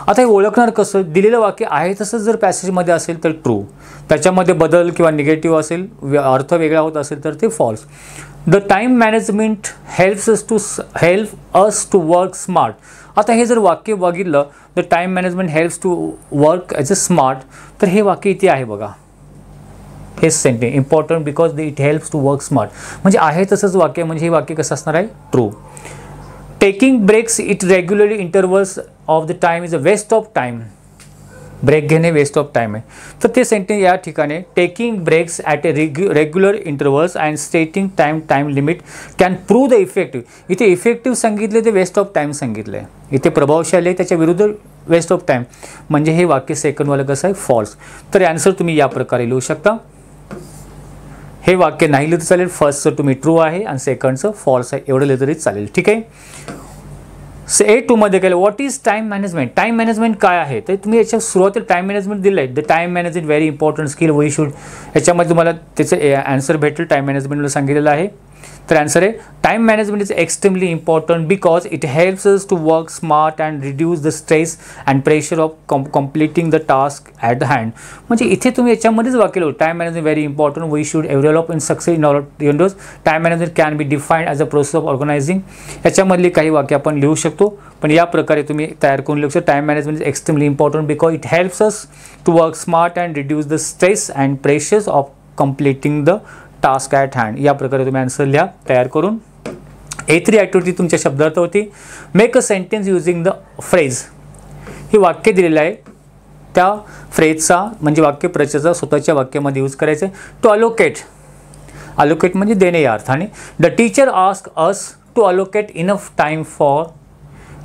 आता हे ओळखणार कसं, दिलेलं वाक्य आहे तसंच जर पॅसेजमध्ये असेल तर ट्रू, त्याच्यामध्ये बदल किंवा निगेटिव्ह असेल, अर्थ वेगळा होत असेल तर ते false. The time management help us to work smart. आता हे जर वाक्य बघितलं, the time management helps to work as a smart, तर हे वाक्य इथे आहे बघा. हे sentence important because it helps to work smart म्हणजे आहे तसंच वाक्य, म्हणजे हे वाक्य कसं असणार आहे, true. Taking breaks it regularly intervals of the time is a waste of time. Break घेणे वेस्ट ऑफ टाईम आहे. तर ते सेंटेन्स या ठिकाणी taking breaks at a regular intervals and stating time limit can prove the effective. इथे effective सांगितले ते waste of time सांगितलं आहे. इथे प्रभावशाली आहे त्याच्या विरुद्ध वेस्ट ऑफ टाईम, म्हणजे हे वाक्य सेकंडवालं कसं आहे, फॉल्स. तर आन्सर तुम्ही या प्रकारे लिहू शकता. हे वाक्य नाही लिहिलं चालेल. फर्स्टचं तुम्ही ट्रू आहे आणि सेकंडचं फॉल्स आहे एवढं लिहिलं तरी चालेल. ठीक आहे. A2 मध्ये केलं what is time management. Time management काय आहे तर तुम्ही याच्या सुरुवातीला टाईम मॅनेजमेंट दिलं आहे. The time management very important skill we should. याच्यामध्ये तुम्हाला त्याचं आन्सर भेटेल. टाईम मॅनेजमेंटला सांगितलेलं आहे. तर आन्सर आहे time management is extremely important because it helps us to work smart and reduce the stress and pressure of completing the task at the hand. म्हणजे इथे तुम्ही याच्यामध्येच वाक्य लिहू. Time management very important we should develop in success in all endeavours. Time management can be defined as a process of organising. याच्यामधली काही वाक्य आपण लिहू शकतो, पण या प्रकारे तुम्ही तयार करून लिहू शकता. Time management is extremely important because it helps us to work smart and reduce the stress and pressures of completing the task at hand. या प्रकारे तुम्ही आन्सर लिहा तयार करून. A3 ॲक्टिव्हिटी तुमच्या शब्दार्थ होती. Make a sentence using the phrase. हे वाक्य दिलेलं आहे, त्या फ्रेजचा म्हणजे वाक्यप्रचाराचा स्वतःच्या वाक्यामध्ये यूज करायचं आहे. टू अलोकेट म्हणजे देणे या अर्थाने. The teacher ask us to allocate enough time for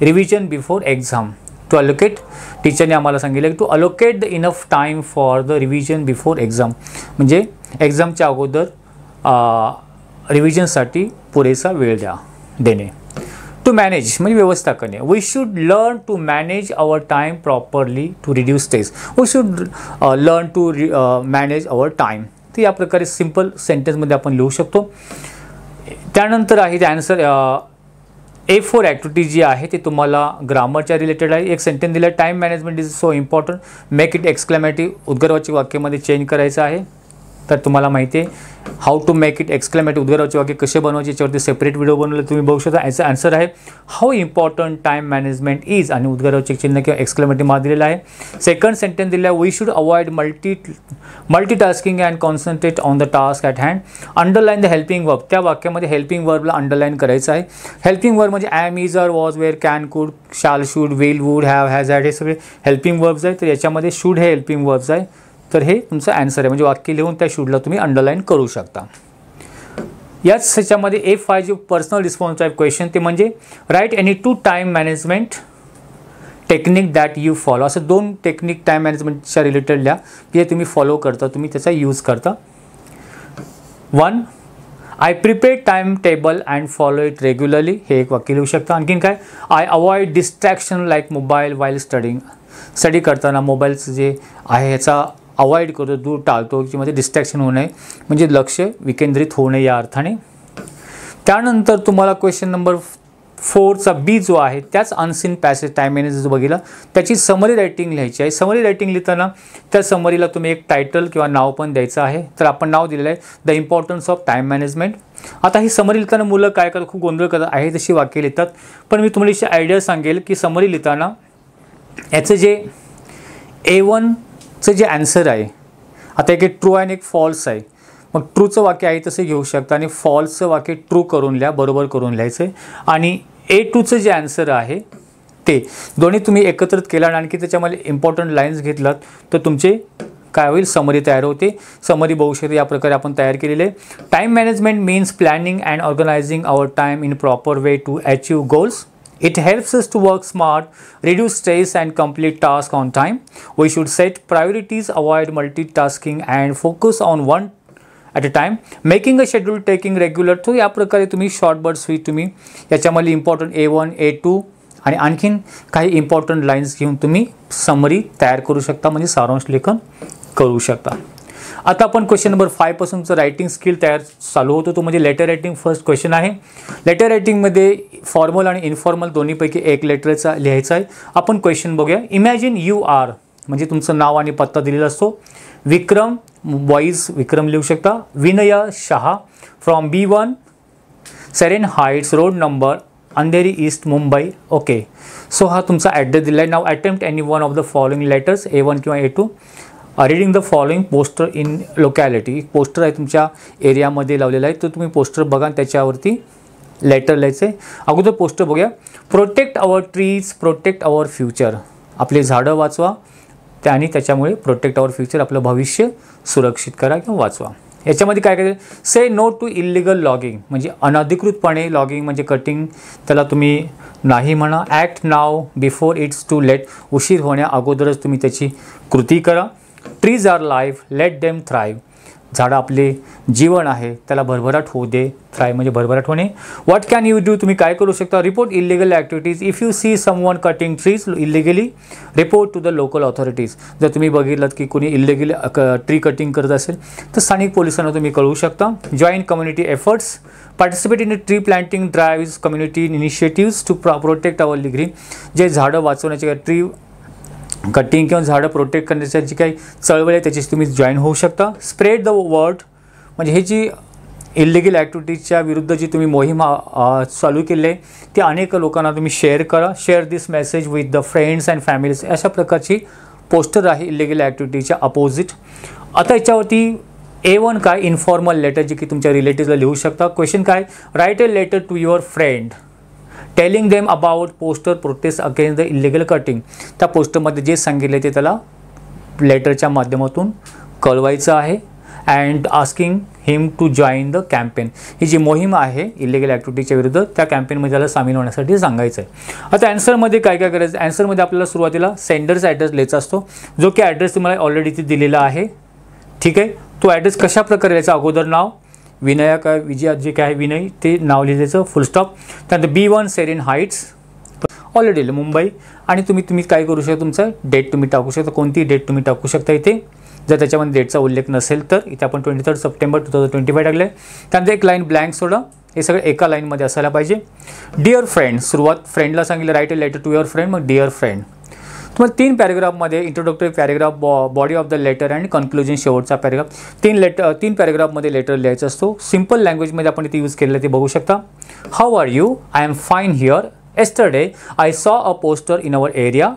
revision before exam. To allocate, टीचरने आम्हाला सांगितलं की to allocate the enough time for the revision before exam, म्हणजे एक्झामच्या अगोदर रिव्हिजनसाठी पुरेसा वेळ देणे. टू मॅनेज म्हणजे व्यवस्था करणे. We should learn to manage our time properly to reduce stress. We should learn to manage our time. तर या प्रकारे सिम्पल सेंटेन्समध्ये आपण लिहू शकतो. त्यानंतर आहे ते आन्सर A4 ॲक्टिव्हिटी जी आहे ते तुम्हाला ग्रामरच्या रिलेटेड आहे. एक सेंटेन्स दिला, time management is so important, make it exclamative, उद्गारवाचक वाक्यामध्ये चेंज करायचं आहे. तर तुम्हाला माहिती आहे how to make it exclamative, उद्गारवाचक वाक्य कसे बनवायचे याच्यावरती सेपरेट व्हिडिओ बनवलं तुम्ही बघू शकता. याचा आन्सर आहे how important time management is आणि उद्गारवाचक चिन्ह किंवा एक्सक्लेमेटिव्ह मार्क दिलेला आहे. सेकंड सेंटेन्स दिला आहे, we should avoid multitasking and concentrate on the task at hand. Underline the helping verb, त्या वाक्यामध्ये हेल्पिंग वर्बला अंडरलाईन करायचं आहे. हेल्पिंग वर्ब म्हणजे am, is, are, was, were, can, could, shall, should, will, would, have, has, had हे सगळे helping verbs आहे. तर याच्यामध्ये शूड हे हेल्पिंग वर्ब्स आहे. तर हे तुमचं आन्सर आहे, म्हणजे वाक्य लिहून त्या शूडला तुम्ही अंडरलाईन करू शकता. याच ह्याच्यामध्ये A5 जो पर्सनल रिस्पॉन्स टाईप क्वेश्चन ते म्हणजे write any 2 time management technique that you follow. असं 2 टेक्निक टाईम मॅनेजमेंटच्या रिलेटेड लिहा की तुम्ही फॉलो करता, तुम्ही त्याचा यूज करता. 1, I prepare time table and follow it regularly, हे एक वाक्य लिहू शकता. आणखीन काय, I avoid distraction like mobile while studying. Study करताना मोबाईलचं जे आहे ह्याचा अवॉइड करतो, दूर टाळतो, ज्यामध्ये डिस्ट्रॅक्शन होऊ नये, म्हणजे लक्ष विकेंद्रित होऊ नये या अर्थाने. त्यानंतर तुम्हाला क्वेश्चन नंबर 4चा बी जो आहे त्याच अनसीन पॅसेज टाईम मॅनेजमेंट जो बघितला त्याची समरी रायटिंग लिहायची आहे. समरी रायटिंग लिहिताना त्या समरीला तुम्ही एक टायटल किंवा नाव पण द्यायचं आहे. तर आपण नाव दिलेलं आहे the importance of time management. आता ही समरी लिहिताना मुलं काय करतात, खूप गोंधळ करतात, आहे तशी वाक्य लिहितात. पण मी तुम्हाला अशी आयडिया सांगेल की समरी लिहिताना याचं जे A1चं जे आन्सर आहे, आता एक ट्रू आहे आणि एक फॉल्स आहे, मग ट्रूचं वाक्य आहे तसे घेऊ शकता आणि फॉल्सचं वाक्य ट्रू करून लिहा, बरोबर करून लिहायचं आहे. आणि A2चं जे आन्सर आहे ते दोन्ही तुम्ही एकत्रित केला आणि आणखी त्याच्यामध्ये इम्पॉर्टंट लाईन्स घेतलात तर तुमचे काय होईल, समरी तयार होते. समरी बघू शकता या प्रकारे आपण तयार केलेले आहे. Time management means planning and organising our time in proper way to achieve goals. It helps us to work smart, reduce stress and complete tasks on time. We should set priorities, avoid multitasking and focus on one at a time. Making a schedule, taking regular. तो या प्रकारे तुम्ही short but sweet तुम्ही याच्यामध्ये important A1, A2 आणि आणखीन काही important lines घेऊन तुम्ही समरी तयार करू शकता, म्हणजे सारांश लेखन करू शकता. आता आपण क्वेश्चन नंबर 5 पासूनचं रायटिंग स्किल तयार चालू होतो, तो म्हणजे लेटर रायटिंग. फर्स्ट क्वेश्चन आहे, लेटर रायटिंगमध्ये फॉर्मल आणि इन्फॉर्मल दोन्हीपैकी एक लेटरचा लिहायचा आहे. आपण क्वेश्चन बघूया. इमॅजिन यू आर, म्हणजे तुमचं नाव आणि पत्ता दिलेला असतो. विक्रम, बॉईज विक्रम लिहू शकता. Vinay Shah from B1 serene heights road number Andheri east Mumbai. Okay, so हा तुमचा ॲड्रेस दिला आहे. नाव attempt any one of the following letters A1 किंवा A2. Reading the following poster in locality. Poster आहे तुमच्या एरियामध्ये लावलेला आहे, तर तुम्ही पोस्टर बघा त्याच्यावरती लेटर लिहायचं आहे. अगोदर पोस्टर बघूया. प्रोटेक्ट आवर ट्रीज, प्रोटेक्ट आवर फ्युचर. आपले झाडं वाचवा आणि त्याच्यामुळे प्रोटेक्ट आवर फ्युचर, आपलं भविष्य सुरक्षित करा किंवा वाचवा. याच्यामध्ये काय करायचं, say no to illegal logging, म्हणजे अनधिकृतपणे लॉगिंग म्हणजे कटिंग, त्याला तुम्ही नाही म्हणा. Act now before it's too late, उशीर होण्या अगोदरच तुम्ही त्याची कृती करा. Trees are life, let them thrive, झाडं आपले जीवन आहे त्याला भरभराट होऊ दे. थ्राईव्ह म्हणजे भरभराट होणे. व्हॉट कॅन यू डू, तुम्ही काय करू शकता. Report illegal activities. If you see someone cutting trees illegally, report to the local authorities. जर तुम्ही बघितलं की कोणी इलिगली ट्री कटिंग करत असेल तर स्थानिक पोलिसांना तुम्ही कळवू शकता. Join community efforts, participate in tree planting drives, community initiatives to protect our green, जे झाडं वाचवण्याचे ट्री कटिंग किंवा झाडं प्रोटेक्ट करण्याची जी काही चळवळ आहे त्याची तुम्ही जॉईन होऊ शकता. स्प्रेड द वर्ड, म्हणजे हे जी इलिगल ॲक्टिव्हिटीजच्या विरुद्ध जी तुम्ही मोहीम चालू केली आहे ती अनेक लोकांना तुम्ही शेअर करा. Share this message with the friends and families, अशा प्रकारची पोस्टर आहे इलिगल ॲक्टिव्हिटीच्या अपोजिट. आता याच्यावरती A1 काय, इन्फॉर्मल लेटर जे की तुमच्या रिलेटिव्हला लिहू शकता. क्वेश्चन काय, write a letter to your friend telling them about poster protest against the illegal cutting. त्या पोस्टरमध्ये जे सांगितले ते त्याला लेटरच्या माध्यमातून कळवायचं आहे. And asking him to join the campaign. ही जी मोहीम आहे इलिगल ॲक्टिव्हिटीच्या विरुद्ध त्या कॅम्पेनमध्ये त्याला सामील होण्यासाठी सांगायचं आहे. आता ॲन्सरमध्ये काय काय करायचं. ॲन्सरमध्ये आपल्याला सुरुवातीला सेंडरचा ॲड्रेस लिहायचा असतो, जो की ॲड्रेस तुम्हाला ऑलरेडी इथे दिलेला आहे. ठीक आहे. तो ॲड्रेस कशा प्रकारे लिहायचा. अगोदर नाव विनया काय विजया जे काय आहे विनय ते नाव लिहायचं फुल स्टॉप. त्यानंतर B1 serene heights already Mumbai. आणि तुम्ही काय करू शकता, तुमचं डेट तुम्ही टाकू शकता, कोणती डेट तुम्ही टाकू शकता इथे. जर त्याच्यामध्ये डेटचा उल्लेख नसेल तर इथे आपण 23 सप्टेंबर 2025 टाकलं आहे. त्यानंतर एक लाईन ब्लँक सोडा. हे सगळं एका लाईनमध्ये असायला पाहिजे. डिअर फ्रेंड सुरुवात फ्रेंडला सांगितलं write a letter to your friend. मग डिअर फ्रेंड तुम्हाला 3 पॅरेग्राफमध्ये introductory paragraph, body of the letter and conclusion शेवटचा पॅरेग्राफ. 3 पॅरेग्राफमध्ये लेटर लिहायचं असतो. सिम्पल लँग्वेजमध्ये आपण इथे यूज केलेलं ते बघू शकता. How are you. I am fine here. Yesterday I saw a poster in our area.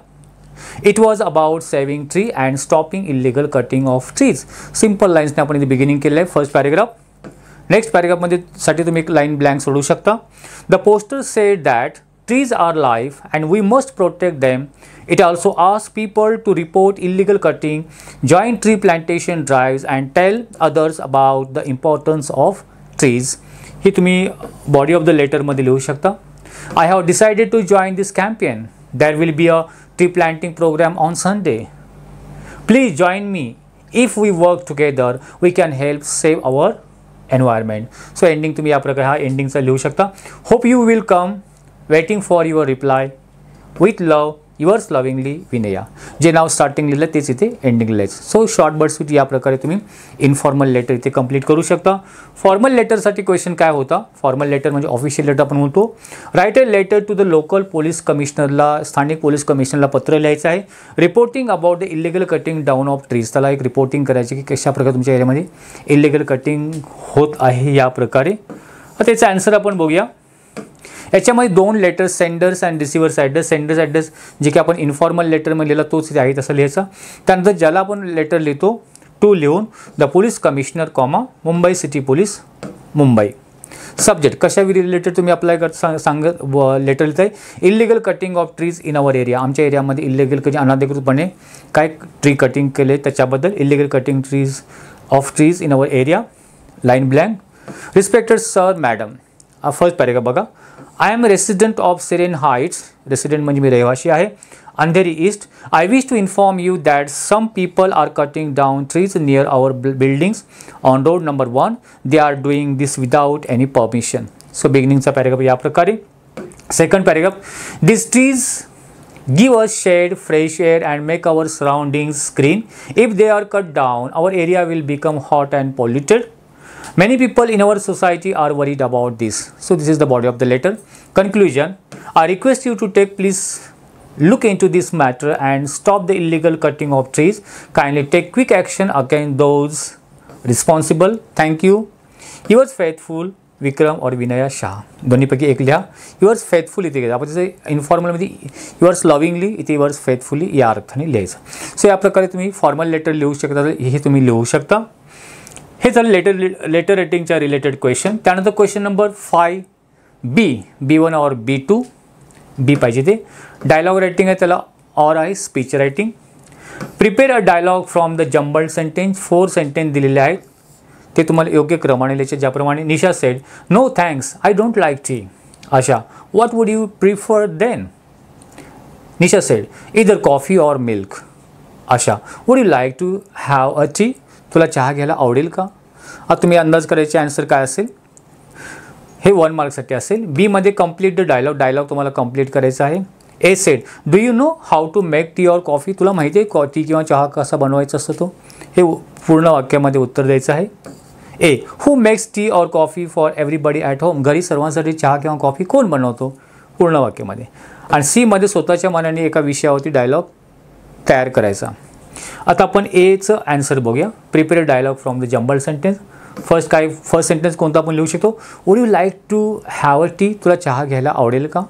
It was about saving tree and stopping illegal cutting of trees. Simple लाईन्सने आपण इथे बिगिनिंग केलं आहे फर्स्ट पॅरेग्राफ. नेक्स्ट पॅरेग्राफमध्ये साठी तुम्ही एक line blank सोडू शकता. The poster sed that trees are life and we must protect them. It also asks people to report illegal cutting, join tree plantation drives and tell others about the importance of trees. हे तुम्ही body of the letter मध्ये लिहू शकता. I have decided to join this campaign. There will be a tree planting program on Sunday. Please join me. If we work together, we can help save our environment. So ending तुम्ही या प्रकारे हा एंडिंगचा लिहू शकता. Hope you will come. Waiting for your reply. With love, yours lovingly Vinaya. जे नाव starting लिहिलं तेच इथे एंडिंग लिहायचं. सो शॉर्ट बट स्वीट या प्रकारे तुम्ही इन्फॉर्मल लेटर इथे कंप्लीट करू शकता. फॉर्मल लेटरसाठी क्वेश्चन काय होता. फॉर्मल लेटर म्हणजे ऑफिशियल लेटर आपण म्हणतो. Write a letter to the local police कमिशनरला, स्थानिक पोलीस कमिशनरला पत्र लिहायचं आहे. Reporting about the illegal cutting down of trees. त्याला एक रिपोर्टिंग करायची की कशा प्रकारे तुमच्या एरियामध्ये इलिगल कटिंग होत आहे या प्रकारे. त्याचा आन्सर आपण बघूया. याच्यामध्ये 2 letters senders and receivers address. Senders address जे की आपण इन्फॉर्मल लेटरमध्ये लिहिला तोच आहे तसं लिहायचा. त्यानंतर ज्याला आपण लेटर लिहितो टू लिहून the police commissioner comma Mumbai city police Mumbai. Subject कशा रिलेटेड तुम्ही अप्लाय सांगत लेटर लिहित आहे. Illegal cutting of trees in our area. आमच्या एरियामध्ये इलिगल कटिंग अनाधिकृतपणे काय ट्री कटिंग केले त्याच्याबद्दल. Illegal cutting trees in our area. Line blank. Respected sir madam. First paragraph बघा. I am resident of serene heights. Resident म्हणजे मी रहिवासी आहे. Andheri east. I wish to inform you that some people are cutting down trees near our buildings on road number 1. They are doing this without any permission. So बिगिनिंगचा paragraph या प्रकारे. Second paragraph. This trees give us shade, fresh air and make our surroundings green. If they are cut down, our area will become hot and polluted. Many people in our society are worried about this. So this is the body of the letter. Conclusion. I request you to please look into this matter and stop the illegal cutting of trees. Kindly take quick action against those responsible. Thank you. Yours faithful विक्रम और विनया शाह. दोन्हीपैकी एक लिहा. Yours faithful इथे घ्यायचं. आपण जसं इन्फॉर्मलमध्ये yours lovingly इथे yours faithfully या अर्थाने लिहायचं. सो या प्रकारे तुम्ही फॉर्मल लेटर लिहू शकता. हे तुम्ही लिहू शकता. हे झालं लेटर रायटिंगच्या रिलेटेड क्वेश्चन. त्यानंतर क्वेश्चन नंबर 5 B1 और B2. बी पाहिजे ते. डायलॉग रायटिंग आहे त्याला और आहे speech writing. Prepare a dialogue from the jumbled sentence. 4 sentence दिलेले आहेत ते तुम्हाला योग्य क्रमाने लिहायचे. ज्याप्रमाणे Nisha said no thanks I don't like tea. Asha what would you prefer then. Nisha said either coffee or milk. Asha would you like to have a tea. तुला चहा घ्यायला आवडेल का. आता तुम्ही अंदाज करायचे आन्सर काय असेल. हे 1 मार्कसाठी असेल. बीमध्ये कंप्लीट द डायलॉग तुम्हाला कंप्लीट करायचा आहे. A said do you know how to make tea or coffee. तुला माहिती आहे टी किंवा चहा कसा बनवायचा असतो तो. हे पूर्ण वाक्यामध्ये उत्तर द्यायचं आहे. ए हू makes tea or coffee for everybody at home. घरी सर्वांसाठी चहा किंवा कॉफी कोण बनवतो. पूर्ण वाक्यामध्ये. आणि सीमध्ये स्वतःच्या मनाने एका विषयावरती डायलॉग तयार करायचा. आता आपण एचं आन्सर बघूया. Prepare dialogue from the jumbled sentence. First sentence कोणता आपण लिहू शकतो. Would you like to have a tea. तुला चहा घ्यायला आवडेल का.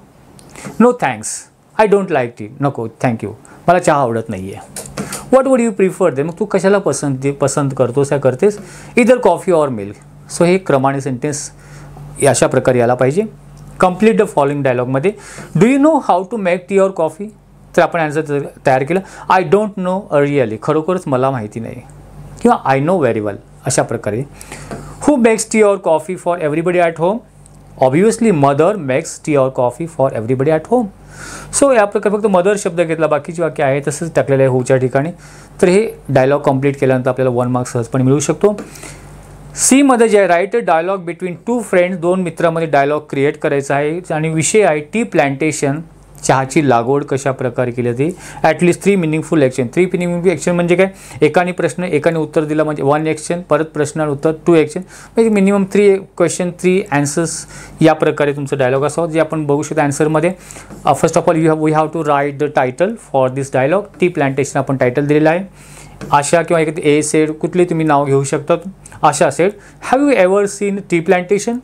No thanks I don't like tea. नको थँक्यू मला चहा आवडत नाही आहे. What would you prefer then. मग तू कशाला पसंत करतोस या करतेस. Either coffee or milk. So हे क्रमाने सेंटेन्स अशा प्रकारे यायला पाहिजे. कंप्लीट द फॉलोइंग डायलॉगमध्ये do you know how to make tea or coffee. तर आपण आन्सर तयार केलं. I don't know really. खरोखरच मला माहिती नाही किंवा आय नो व्हेरी वेल. अशा प्रकारे. Who makes tea or coffee for everybody at home? Obviously mother makes tea or coffee for everybody at home. So या प्रकारे फक्त मदर शब्द घेतला, बाकीची वाक्य आहे तसंच टाकलेलं आहे हूच्या ठिकाणी. तर हे डायलॉग कंप्लीट केल्यानंतर आपल्याला 1 मार्क सहजपणे मिळू शकतो. सी मध्ये जे write a dialogue between 2 friends, 2 मित्रांमध्ये डायलॉग क्रिएट करायचा आहे आणि विषय आहे टी प्लांटेशन, चहाची लागवड कशा प्रकारे केली जाते. At least 3 meaningful action. 3 meaningful action म्हणजे काय, एकाने प्रश्न एकाने उत्तर दिला म्हणजे 1 ॲक्शन, परत प्रश्न आणि उत्तर 2 ॲक्शन, म्हणजे मिनिमम 3 क्वेश्चन 3 ॲन्सर्स या प्रकारे तुमचं डायलॉग असावं. जे आपण बघू शकतो ॲन्सरमध्ये. First of all we have to write the title for this dialogue. Tea plantation आपण टायटल दिलेलं आहे. आशा किंवा एक ए सेड, कुठले तुम्ही नाव घेऊ शकता. Asha said, have you ever seen tea plantation?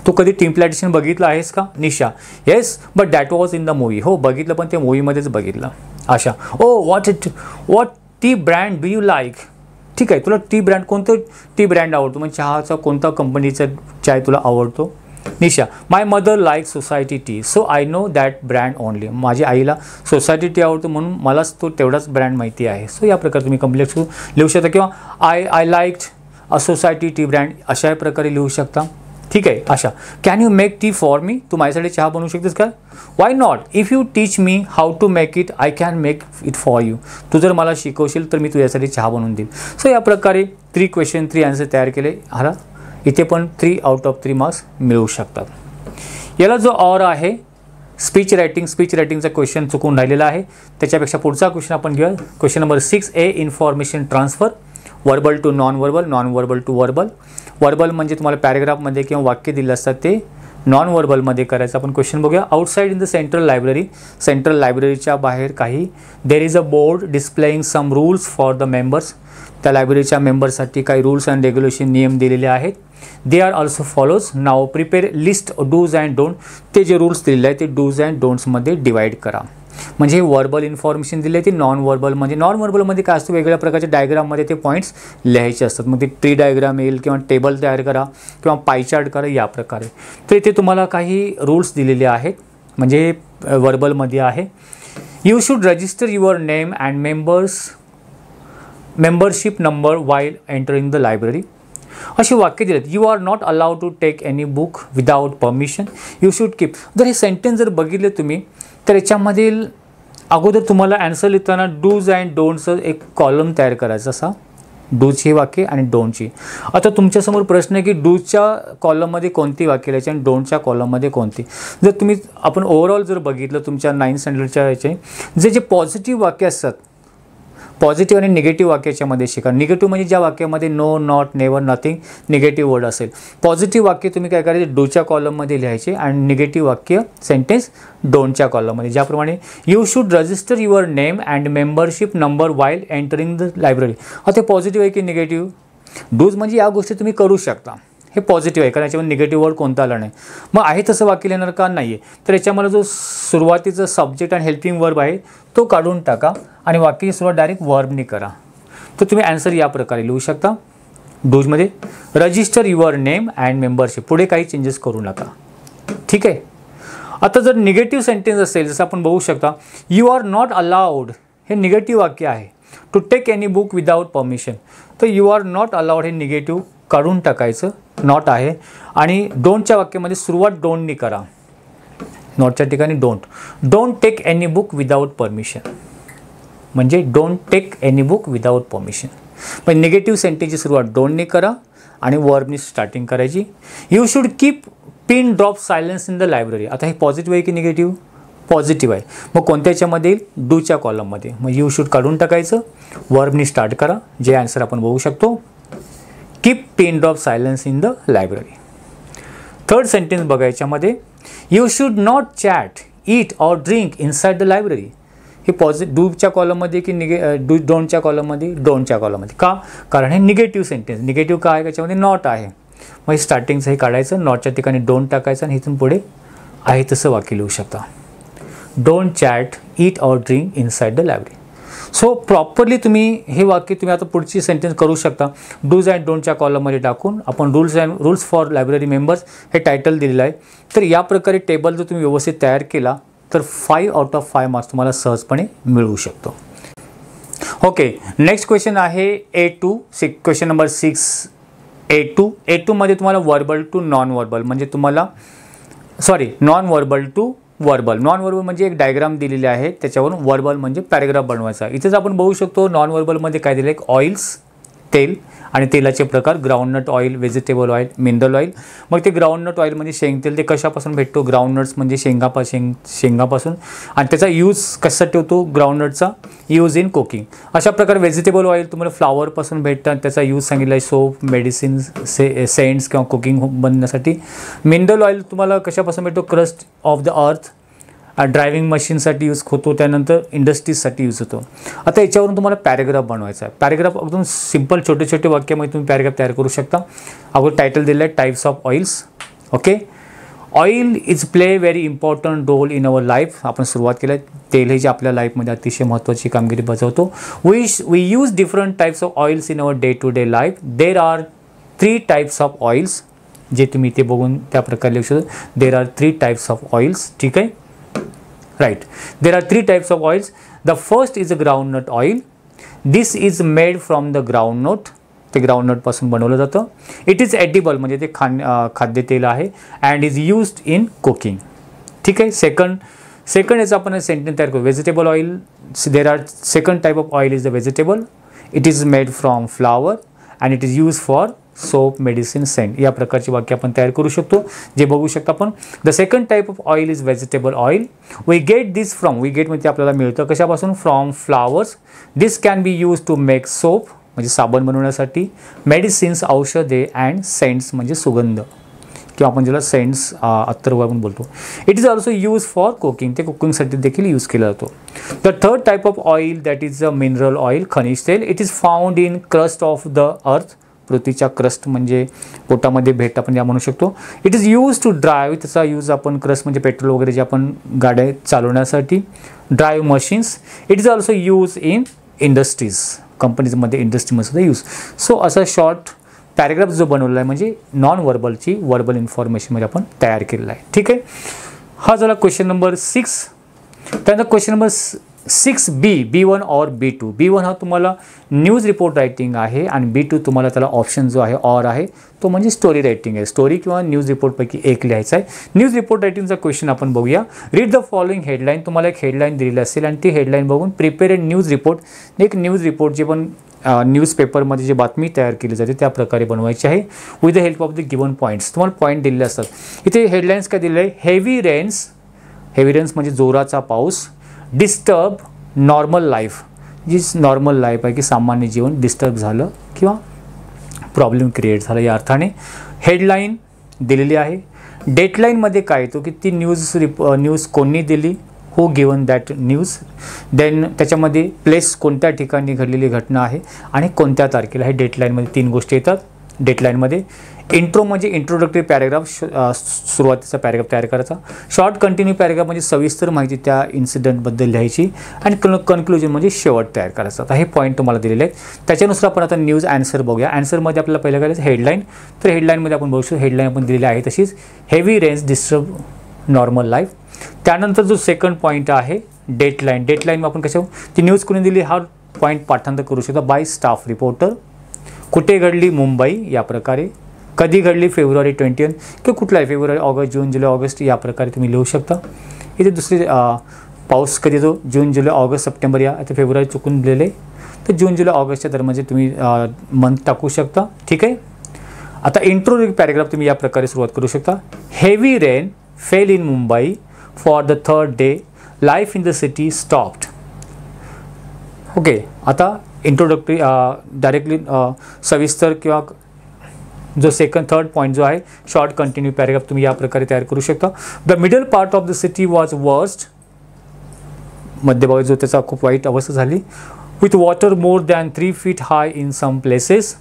तू कधी टी प्लांटेशन बघितलं आहेस का? Nisha, yes but that was in the movie. हो बघितलं, पण ते मूवीमध्येच बघितलं. Asha, oh what tea brand do you like? ठीक आहे, तुला टी ब्रँड, कोणतं टी ब्रँड आवडतो, म्हणजे चहाचा कोणता कंपनीचा चाय तुला आवडतो? Nisha, my mother like society tea, so I know that brand only. माझ्या आईला सोसायटी टी आवडतो म्हणून मलाच तो तेवढाच ब्रँड माहिती आहे. सो या प्रकारे तुम्ही कम्प्लेक्स लिहू शकता. किंवा I liked a society tea brand, अशा प्रकारे लिहू शकता. ठीक आहे. Asha, can you make tea for me? तू माझ्यासाठी चहा बनवू शकतेस का? Why not, if you teach me how to make it I can make it for you. तू जर मला शिकवशील तर मी तुझ्यासाठी चहा बनवून देईन. सो या प्रकारे 3 क्वेश्चन 3 आन्सर तयार केले. हाला इथे पण 3 आउट ऑफ 3 मार्क्स मिळू शकतात. याला जो ऑर आहे स्पीच रायटिंगचा क्वेश्चन चुकून राहिलेला आहे. त्याच्यापेक्षा पुढचा क्वेश्चन आपण घेऊया. Question number 6A, information transfer, verbal to non verbal, non verbal to verbal. Verbal म्हणजे तुम्हाला पॅरेग्राफमध्ये किंवा वाक्य दिलं असतात ते नॉन वर्बलमध्ये करायचं. आपण क्वेश्चन बघूया. Outside in the central library, central लायब्ररीच्या बाहेर काही, there is a board displaying some rules for the members. त्या लायब्ररीच्या मेंबर्ससाठी काही रूल्स अँड रेग्युलेशन नियम दिलेले आहेत. They are also follows. Now prepare list dos and don't. ते जे रूल्स दिलेले आहेत ते डूज अँड डोंट्समध्ये डिवाईड करा. म्हणजे वर्बल इन्फॉर्मेशन दिली आहे ती नॉन वर्बल. म्हणजे नॉन वर्बलमध्ये काय असतं, वेगवेगळ्या प्रकारच्या डायग्राममध्ये ते पॉईंट्स लिहायचे असतात. मग ते ट्री डायग्राम येईल किंवा टेबल तयार करा किंवा पाय चार्ट करा या प्रकारे. तर इथे तुम्हाला काही रूल्स दिलेले आहेत, म्हणजे वर्बलमध्ये आहे. You should register your name and membership number while entering the library. अशी वाक्य दिलेत. You are not allowed to take any book without permission. You should keep. जर हे सेंटेन्स जर बघितले तुम्ही तर याच्यामधील अगोदर तुम्हाला ॲन्सर लिहिताना डूज अँड डोंट्सचं एक कॉलम तयार करायचा असा. डूज ही वाक्य आणि डोंटची. आता तुमच्यासमोर प्रश्न आहे की डूजच्या कॉलममध्ये कोणती वाक्य लिहायची आणि डोंटच्या कॉलममध्ये कोणती. जर तुम्ही आपण ओव्हरऑल जर बघितलं तुमच्या 9th स्टँडर्डच्या याचे जे पॉझिटिव्ह वाक्य असतात, पॉझिटिव्ह आणि निगेटिव्ह वाक्याच्यामध्ये शिका. निगेटिव्ह म्हणजे ज्या वाक्यामध्ये no, not, never, nothing negative word असेल. पॉझिटिव्ह वाक्य तुम्ही काय करायचे, डूच्या कॉलममध्ये लिहायचे आणि निगेटिव्ह वाक्य सेंटेन्स डोंटच्या कॉलममध्ये. ज्याप्रमाणे you should register your name and membership number while entering the library. ते पॉझिटिव्ह आहे की निगेटिव्ह? डूज म्हणजे या गोष्टी तुम्ही करू शकता, हे पॉझिटिव्ह आहे कारण याच्यामध्ये निगेटिव्ह वर्ड कोणता आला नाही. मग आहे तसं वाक्य लिहिणार का? नाही आहे. तर याच्यामध्ये जो सुरुवातीचा सब्जेक्ट आणि हेल्पिंग वर्ब आहे तो काढून टाका आणि वाक्याची सुरुवात डायरेक्ट वर्बनी करा. तर तुम्ही ॲन्सर या प्रकारे लिहू शकता. डूजमध्ये register your name and membership, पुढे काही चेंजेस करू नका. ठीक आहे. आता जर निगेटिव्ह सेंटेन्स असेल, जसं आपण बघू शकता यू आर नॉट अलाउड, हे निगेटिव्ह वाक्य आहे. To take any book without permission, तर यू आर नॉट अलाउड हे निगेटिव्ह काढून टाकायचं, नॉट आहे. आणि डोंटच्या वाक्यामध्ये सुरुवात डोंटनी करा. नॉटच्या ठिकाणी don't take any book without permission, म्हणजे don't take any book without permission. पण निगेटिव्ह सेंटेन्सची सुरुवात डोंटनी करा आणि वर्बनी स्टार्टिंग करायची. You should keep pin drop silence in the library. आता हे पॉझिटिव्ह आहे की निगेटिव्ह? पॉझिटिव्ह आहे. मग कोणत्याच्यामध्ये? डूच्या कॉलममध्ये. मग यू शूड काढून टाकायचं, वर्बनी स्टार्ट करा. जे आन्सर आपण बघू शकतो, keep pin drop silence in the library. Third sentence बघायच्यामध्ये you should not chat, eat or drink inside the library. हे डूच्या कॉलममध्ये की डोंटच्या कॉलममध्ये? डोंटच्या कॉलममध्ये. का? कारण हे निगेटिव्ह सेंटेन्स. निगेटिव्ह का आहे? त्याच्यामध्ये नॉट आहे. मग हे स्टार्टिंगचं हे काढायचं, नॉटच्या ठिकाणी डोंट टाकायचं आणि इथून पुढे आहे तसं वाक्य लिहू शकता. Don't chat, eat or drink inside the library. So properly तुम्ही हे वाक्य तुम्ही आता पुढची सेंटेन्स करू शकता. डूज अँड डोंटच्या कॉलममध्ये टाकून आपण रूल्स फॉर लायब्ररी मेंबर्स हे टायटल दिलेलं आहे. तर या प्रकारे टेबल जर तुम्ही व्यवस्थित तयार केला तर 5 आउट ऑफ 5 मार्क्स तुम्हाला सहजपणे मिळू शकतो. ओके, नेक्स्ट क्वेश्चन आहे A2, क्वेश्चन नंबर 6 A2 मध्ये तुम्हाला वर्बल टू नॉन वर्बल म्हणजे तुम्हाला non verbal to verbal. Non verbal म्हणजे एक डायग्राम दिलेली आहे, त्याच्यावरून वर्बल म्हणजे पॅराग्राफ बनवायचा. इथेच आपण बघू शकतो नॉन वर्बलमध्ये काय दिलं आहे, ऑइल्स तेल आणि तेलाचे प्रकार, groundnut oil, vegetable oil, mineral oil. मग ते ग्राउंडनट ऑइल म्हणजे शेंगतेल, ते कशापासून भेटतो, ग्राउंडनट्स म्हणजे शेंगापासून, आणि त्याचा यूज कशासाठी होतो, ग्राउंडनटचा यूज इन कुकिंग. अशा प्रकारे व्हेजिटेबल ऑइल तुम्हाला फ्लावरपासून भेटतात, त्याचा यूज सांगितला आहे सोप, मेडिसिन, सेंट्स किंवा कुकिंग बनण्यासाठी. मिनरल ऑइल तुम्हाला कशापासून भेटतो, crust of the earth, driving मशीनसाठी यूज होतो, त्यानंतर इंडस्ट्रीजसाठी यूज होतो. आता याच्यावरून तुम्हाला पॅराग्राफ बनवायचा आहे. पॅराग्राफ एकदम सिंपल छोटे छोटे वाक्यामध्ये तुम्ही पॅराग्राफ तयार करू शकता. अगोदर टायटल दिलं आहे types of oils. Okay, oil is play very important role in our life. आपण सुरुवात केलं आहे, तेल हे जे आपल्या लाईफमध्ये अतिशय महत्त्वाची कामगिरी बजावतो. We use different types of oils in our day to day life. There are 3 types of oils, जे तुम्ही ते बघून त्या प्रकारे लिहू शकता. There are 3 types of oils. ठीक आहे, right, there are 3 types of oils. The first is a groundnut oil. This is made from the groundnut. ते ग्राउंडनट पासून बनवलं जातं. इट इज एडिबल म्हणजे ते खाद्यतेल आहे, and is used in cooking. ठीक आहे. सेकंड याचा आपण सेंटेन्स तयार करू. Vegetable oil, there are second type of oil is the vegetable. It is made from flower and it is use for soap, medicine, scent. या प्रकारची वाक्य आपण तयार करू शकतो, जे बघू शकता आपण. The second type of oil is vegetable oil. We get this from, we get म्हणजे आपल्याला मिळतं कशापासून, from flowers. This can be use to make soap म्हणजे साबण बनवण्यासाठी, मेडिसिन्स औषधे, अँड सेंट्स म्हणजे सुगंध किंवा आपण ज्याला सेंट्स अत्तर आपण बोलतो. It is also use for cooking, ते कुकिंगसाठी देखील यूज केला जातो. The third type of oil that is a mineral oil, खनिज तेल. It is found in crust of the earth, पृथ्वीच्या क्रस्ट म्हणजे पोटामध्ये भेट आपण या म्हणू शकतो. It is use to drive, त्याचा यूज आपण क्रस्ट म्हणजे पेट्रोल वगैरे जे आपण गाड्या चालवण्यासाठी, drive machines. It is also use in industries, कंपनीजमध्ये इंडस्ट्रीमध्ये सुद्धा यूज. सो असा शॉर्ट पॅराग्राफ जो बनवला आहे म्हणजे नॉन वर्बलची वर्बल इन्फॉर्मेशनमध्ये आपण तयार केलेला आहे. ठीक आहे, हा झाला क्वेश्चन नंबर 6. त्यानंतर क्वेश्चन नंबर 6B, B1 और B2. B1 हा तुम्हाला न्यूज रिपोर्ट रायटिंग आहे आणि B2 तुम्हाला त्याला ऑप्शन जो आहे ऑर आहे तो म्हणजे स्टोरी रायटिंग आहे. स्टोरी किंवा न्यूज रिपोर्टपैकी एक लिहायचा आहे. न्यूज रिपोर्ट रायटिंगचा क्वेश्चन आपण बघूया. Read the following headline. तुम्हाला एक हेडलाईन दिलेली असेल आणि ती हेडलाईन बघून प्रिपेअर ए न्यूज रिपोर्ट. एक न्यूज रिपोर्ट जे पण न्यूजपेपरमध्ये जी बातमी तयार केली जाते त्या प्रकारे बनवायची आहे. With the help of the given points. तुम्हाला पॉईंट दिलेले असतात. इथे हेडलाईन्स काय दिले आहे, हेवी रेन्स. हेवी रेन्स म्हणजे जोराचा पाऊस. डिस्टर्ब नॉर्मल लाईफ, जी नॉर्मल लाईफ आहे की सामान्य जीवन डिस्टर्ब झालं किंवा प्रॉब्लेम क्रिएट झाला या अर्थाने. हेडलाईन दिलेली आहे. डेटलाईनमध्ये काय येतो की ती न्यूज कोणी दिली, हू गिवन दॅट न्यूज. देन त्याच्यामध्ये प्लेस कोणत्या ठिकाणी घडलेली घटना आहे आणि कोणत्या तारखेला. हे डेटलाईनमध्ये 3 गोष्टी येतात डेटलाईनमध्ये. इंट्रो म्हणजे इंट्रोडक्टरी पॅराग्राफ, सुरुवातीचा पॅराग्राफ तयार करायचा. शॉर्ट कंटिन्यू पॅराग्राफ म्हणजे सविस्तर माहिती त्या इन्सिडेंटबद्दल लिहायची. आणि कन्क्लुजन म्हणजे शेवट तयार करायचा. आता हे पॉईंट तुम्हाला दिलेले आहेत. त्याच्यानुसार आपण आता न्यूज आन्सर बघूया. आन्सरमध्ये आपल्याला पहिलं करायचं हेडलाईन. तर हेडलाईनमध्ये आपण बघू शकतो हेडलाईन आपण दिलेली आहे तशीच, heavy rains disturb normal life. त्यानंतर जो सेकंड पॉईंट आहे डेटलाईन. डेटलाईन आपण कशा ती न्यूज कोणी दिली हा पॉईंट पाठांतर करू शकता. Bye staff reporter. कुठे घडली, मुंबई या प्रकारे. कधी घडली, फेब्रुवारी 20 किंवा कुठलाही फेब्रुवारी, ऑगस्ट, जून, जुलै, ऑगस्ट या प्रकारे तुम्ही लिहू शकता. इथे दुसरी पाऊस कधी येतो, जून, जुलै, ऑगस्ट, सप्टेंबर. या आता फेब्रुवारी चुकून दिलेले तर जून, जुलै, ऑगस्टच्या दरम्यान तुम्ही मंथ टाकू शकता. ठीक आहे. आता इंट्रो पॅराग्राफ तुम्ही या प्रकारे सुरुवात करू शकता. Heavy rain fail in Mumbai for the 3rd day. Life in the city stopped. Okay. आता इंट्रोडक्टरी डायरेक्टली सविस्तर किंवा जो थर्ड पॉईंट जो आहे शॉर्ट कंटिन्यू पॅराग्राफ तुम्ही या प्रकारे तयार करू शकता. The middle part of the city was worst. मध्यभागी जो त्याचा खूप वाईट अवस्था झाली. With water more than 3 feet high in some places.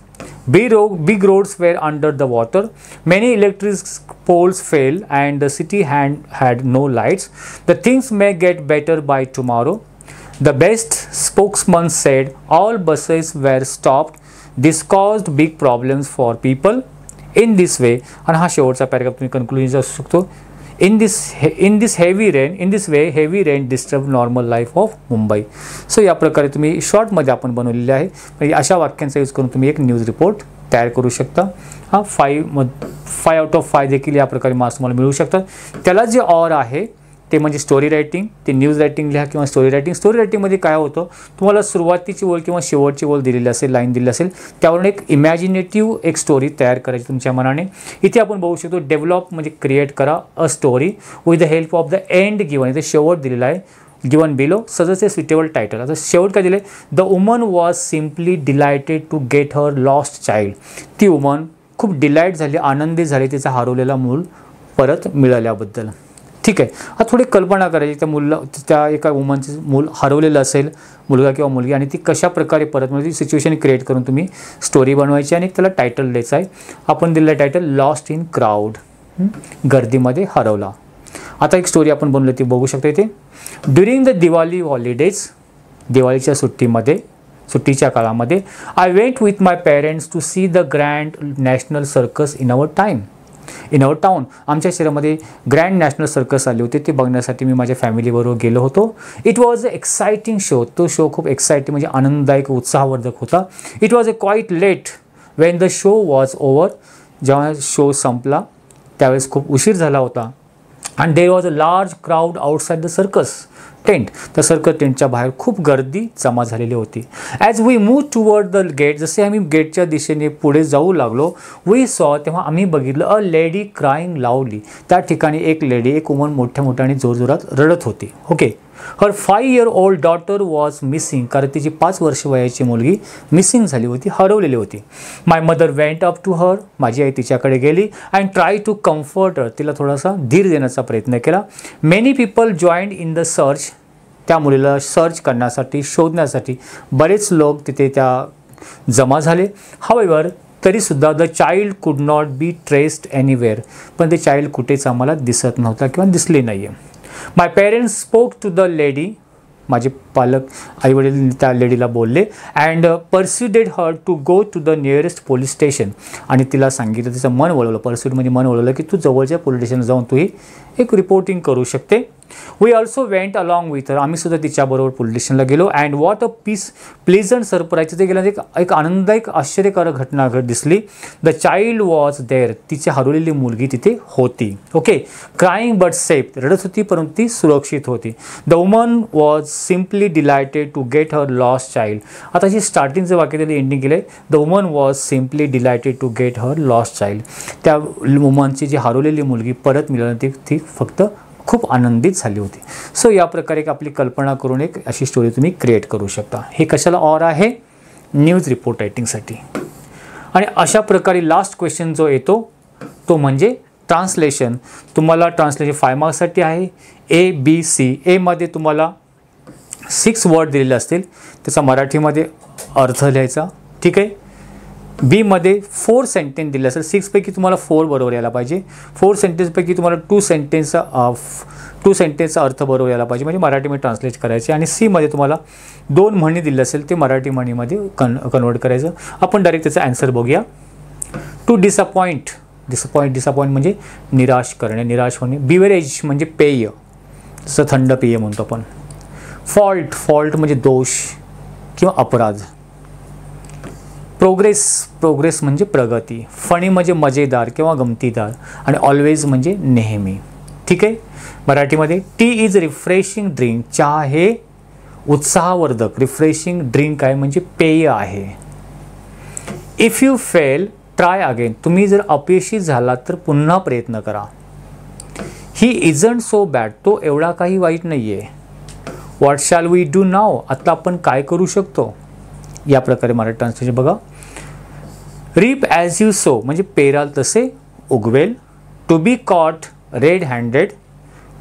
Big roads were under the water. Many electric poles fell and the city had no lights. The things may get better by tomorrow. The best spokesman said all buses were stopped. This caused big problems for people. In this way, आणि हा शेवटचा paragraph तुम्ही conclusion असू शकतो. in this way heavy rain disturb normal life of Mumbai. So या प्रकारे तुम्ही शॉर्टमध्ये आपण बनवलेले आहे. म्हणजे अशा वाक्यांचा यूज करून तुम्ही एक न्यूज रिपोर्ट तयार करू शकता. 5 आउट ऑफ 5 देखील या प्रकारे मार्क्स तुम्हाला मिळू शकतात. त्याला जे ऑर आहे ते म्हणजे स्टोरी रायटिंग, ते न्यूज रायटिंग लिहा किंवा स्टोरी रायटिंग. स्टोरी रायटिंगमध्ये काय होतं, तुम्हाला सुरुवातीची ओळ किंवा शेवटची ओळ दिलेली असेल, लाईन दिली असेल, त्यावरून एक इमॅजिनेटिव्ह एक स्टोरी तयार करायची तुमच्या मनाने. इथे आपण बघू शकतो डेव्हलप म्हणजे क्रिएट करा a story with the help of the end given. इथे शेवट दिलेला आहे given below, suggest a suitable title. आता शेवट काय दिले, the woman was simply delighted to get her lost child. ती वुमन खूप डिलाईट झाली, आनंदित झाली तिचा हरवलेला मूल परत मिळाल्याबद्दल. ठीक आहे. हा थोडी कल्पना करायची, त्या एका वुमनचं मूल हरवलेलं असेल, मुलगा किंवा मुलगी, आणि ती कशा प्रकारे परत म्हणजे सिच्युएशन क्रिएट करून तुम्ही स्टोरी बनवायची आणि त्याला टायटल द्यायचं आहे. आपण दिलेलं टायटल लॉस्ट इन क्राऊड, गर्दीमध्ये हरवला. आता एक स्टोरी आपण बनवली ती बघू शकता इथे. ड्युरिंग द दिवाळी हॉलिडेज, दिवाळीच्या सुट्टीच्या काळामध्ये, I went with my parents to see the grand national circus in our town. आमच्या शहरामध्ये ग्रँड नॅशनल सर्कस आले होते, ते बघण्यासाठी मी माझ्या फॅमिलीबरोबर गेलो होतो. It was a exciting show. तो शो खूप एक्साइटिंग म्हणजे आनंददायक, उत्साहवर्धक होता. It was a quite late when the show was over. जेव्हा शो संपला त्यावेळेस खूप उशीर झाला होता. And there was a large crowd outside the circus tent. त्या सर्कस टेंटच्या बाहेर खूप गर्दी जमा झालेली होती. As we move toward the gate, जसे आम्ही गेटच्या दिशेने पुढे जाऊ लागलो, वी सॉ, तेव्हा आम्ही बघितलं अ लेडी क्राईंग लाऊडली. त्या ठिकाणी एक लेडी, एक वुमन मोठ्या जोरजोरात रडत होती. Okay. Her 5-year-old daughter was missing. कारण तिची 5 वर्ष वयाची मुलगी मिसिंग झाली होती, हरवलेली होती. My mother went up to her. माझी आई तिच्याकडे गेली and try to comfort her. तिला थोडासा धीर देण्याचा प्रयत्न केला. Many people joined in the search. त्या मुलीला सर्च करण्यासाठी, शोधण्यासाठी बरेच लोक तिथे त्या जमा झाले. हावेवर, तरीसुद्धा द चाइल्ड कुड नॉट बी ट्रेस्ड एनिवेअर. पण ते चाइल्ड कुठेच आम्हाला दिसत नव्हता किंवा दिसले नाही आहे. My parents spoke to the lady. माझे पालक, आईवडील त्या लेडीला बोलले. And persuaded her to go to the nearest police station. आणि तिला सांगितलं, तिचं मन वळवलं. परस्युड म्हणजे मन वळवलं की तू जवळच्या पोलीस स्टेशनला जाऊन तू ही एक रिपोर्टिंग करू शकते. We also went along with her. आम्ही सुद्धा तिच्याबरोबर पोलीस स्टेशनला गेलो. And what a pleasant surprise. तिथे गेल्यानंतर एक आनंददायक आश्चर्यकारक घटना दिसली. The child was there. तिची हरवलेली मुलगी तिथे होती. ओके. Crying but safe. रडत होती परंतु ती सुरक्षित होती. The woman was simply delighted to get her lost child. आता जी स्टार्टिंगचं वाक्य त्याला एंडिंग केलं आहे, the woman was simply delighted to get her lost child. त्या वुमनची जी हरवलेली मुलगी परत मिळाली ती फक्त खूप आनंदित झाली होती. सो या प्रकारे आपली कल्पना करून एक अशी स्टोरी तुम्ही क्रिएट करू शकता. हे कशाला ऑर आहे, न्यूज रिपोर्ट रायटिंगसाठी. आणि अशा प्रकारे लास्ट क्वेश्चन जो येतो तो म्हणजे ट्रान्सलेशन. तुम्हाला ट्रान्सलेशन 5 मार्क्ससाठी आहे. ABC. एमध्ये तुम्हाला 6 वर्ड दिलेले असतील, त्याचा मराठीमध्ये अर्थ लिहायचा. ठीक आहे. बीमध्ये 4 सेंटेन्स दिले असेल. 6 पैकी तुम्हाला 4 बरोबर यायला पाहिजे. 4 सेंटेन्सपैकी तुम्हाला 2 सेंटेन्सचा अर्थ बरोबर यायला पाहिजे, म्हणजे मराठीमध्ये ट्रान्सलेट करायचे. आणि सीमध्ये तुम्हाला 2 म्हणी दिले असेल, ते मराठी म्हणीमध्ये कन्वर्ट करायचं. आपण डायरेक्ट त्याचा आन्सर बघूया. टू डिसअपॉइंट म्हणजे निराश करणे, निराश होणे. बिवरेज म्हणजे पेय, जसं थंड पेय म्हणतो आपण. फॉल्ट म्हणजे दोष किंवा अपराध. प्रोग्रेस म्हणजे प्रगती. फनी म्हणजे मजेदार किंवा गमतीदार. आणि ऑलवेज म्हणजे नेहमी. ठीक आहे. मराठीमध्ये टी इज रिफ्रेशिंग ड्रिंक. चहा हे उत्साहवर्धक, रिफ्रेशिंग ड्रिंक आहे म्हणजे पेय आहे. If you fail try again. तुम्ही जर अपयशी झालात तर पुन्हा प्रयत्न करा. He isn't so bad. तो एवढा काही वाईट नाही आहे. What shall we do now. आता आपण काय करू शकतो. या प्रकारे मराठी ट्रान्सलेशन बघा. रीप ॲज यू सो म्हणजे पेराल तसे उगवेल. To be caught red handed.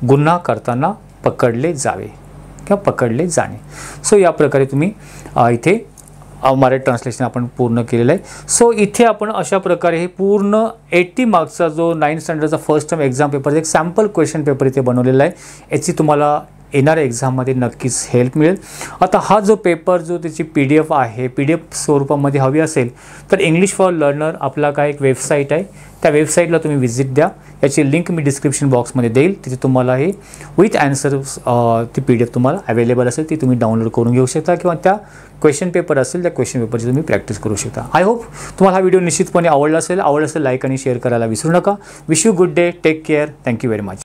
गुन्हा करताना पकडले जावे किंवा पकडले जाणे. सो या प्रकारे तुम्ही इथे मराठी ट्रान्सलेशन आपण पूर्ण केलेलं आहे. सो इथे आपण अशा प्रकारे हे पूर्ण 80 मार्क्सचा जो 9th स्टँडर्डचा फर्स्ट टर्म एक्झाम पेपर एक सॅम्पल क्वेश्चन पेपर इथे बनवलेला आहे. याची तुम्हाला येणाऱ्या एक्झाममध्ये नक्कीच हेल्प मिळेल. आता हा जो पेपर जो त्याची PDF आहे, PDF स्वरूपामध्ये हवी असेल तर इंग्लिश फॉर लर्नर आपला काय एक वेबसाईट आहे, त्या वेबसाईटला तुम्ही व्हिजिट द्या. याची लिंक मी डिस्क्रिप्शन बॉक्समध्ये देईल. तिथे तुम्हाला हे विथ आन्सर्स ती PDF तुम्हाला अवेलेबल असेल, ती तुम्ही डाउनलोड करून घेऊ शकता किंवा त्या क्वेश्चन पेपर असेल त्या क्वेश्चन पेपरची तुम्ही प्रॅक्टिस करू शकता. आय होप तुम्हाला हा व्हिडिओ निश्चितपणे आवडला असेल लाईक आणि शेअर करायला विसरू नका. Wish you good day, take care, thank you very much.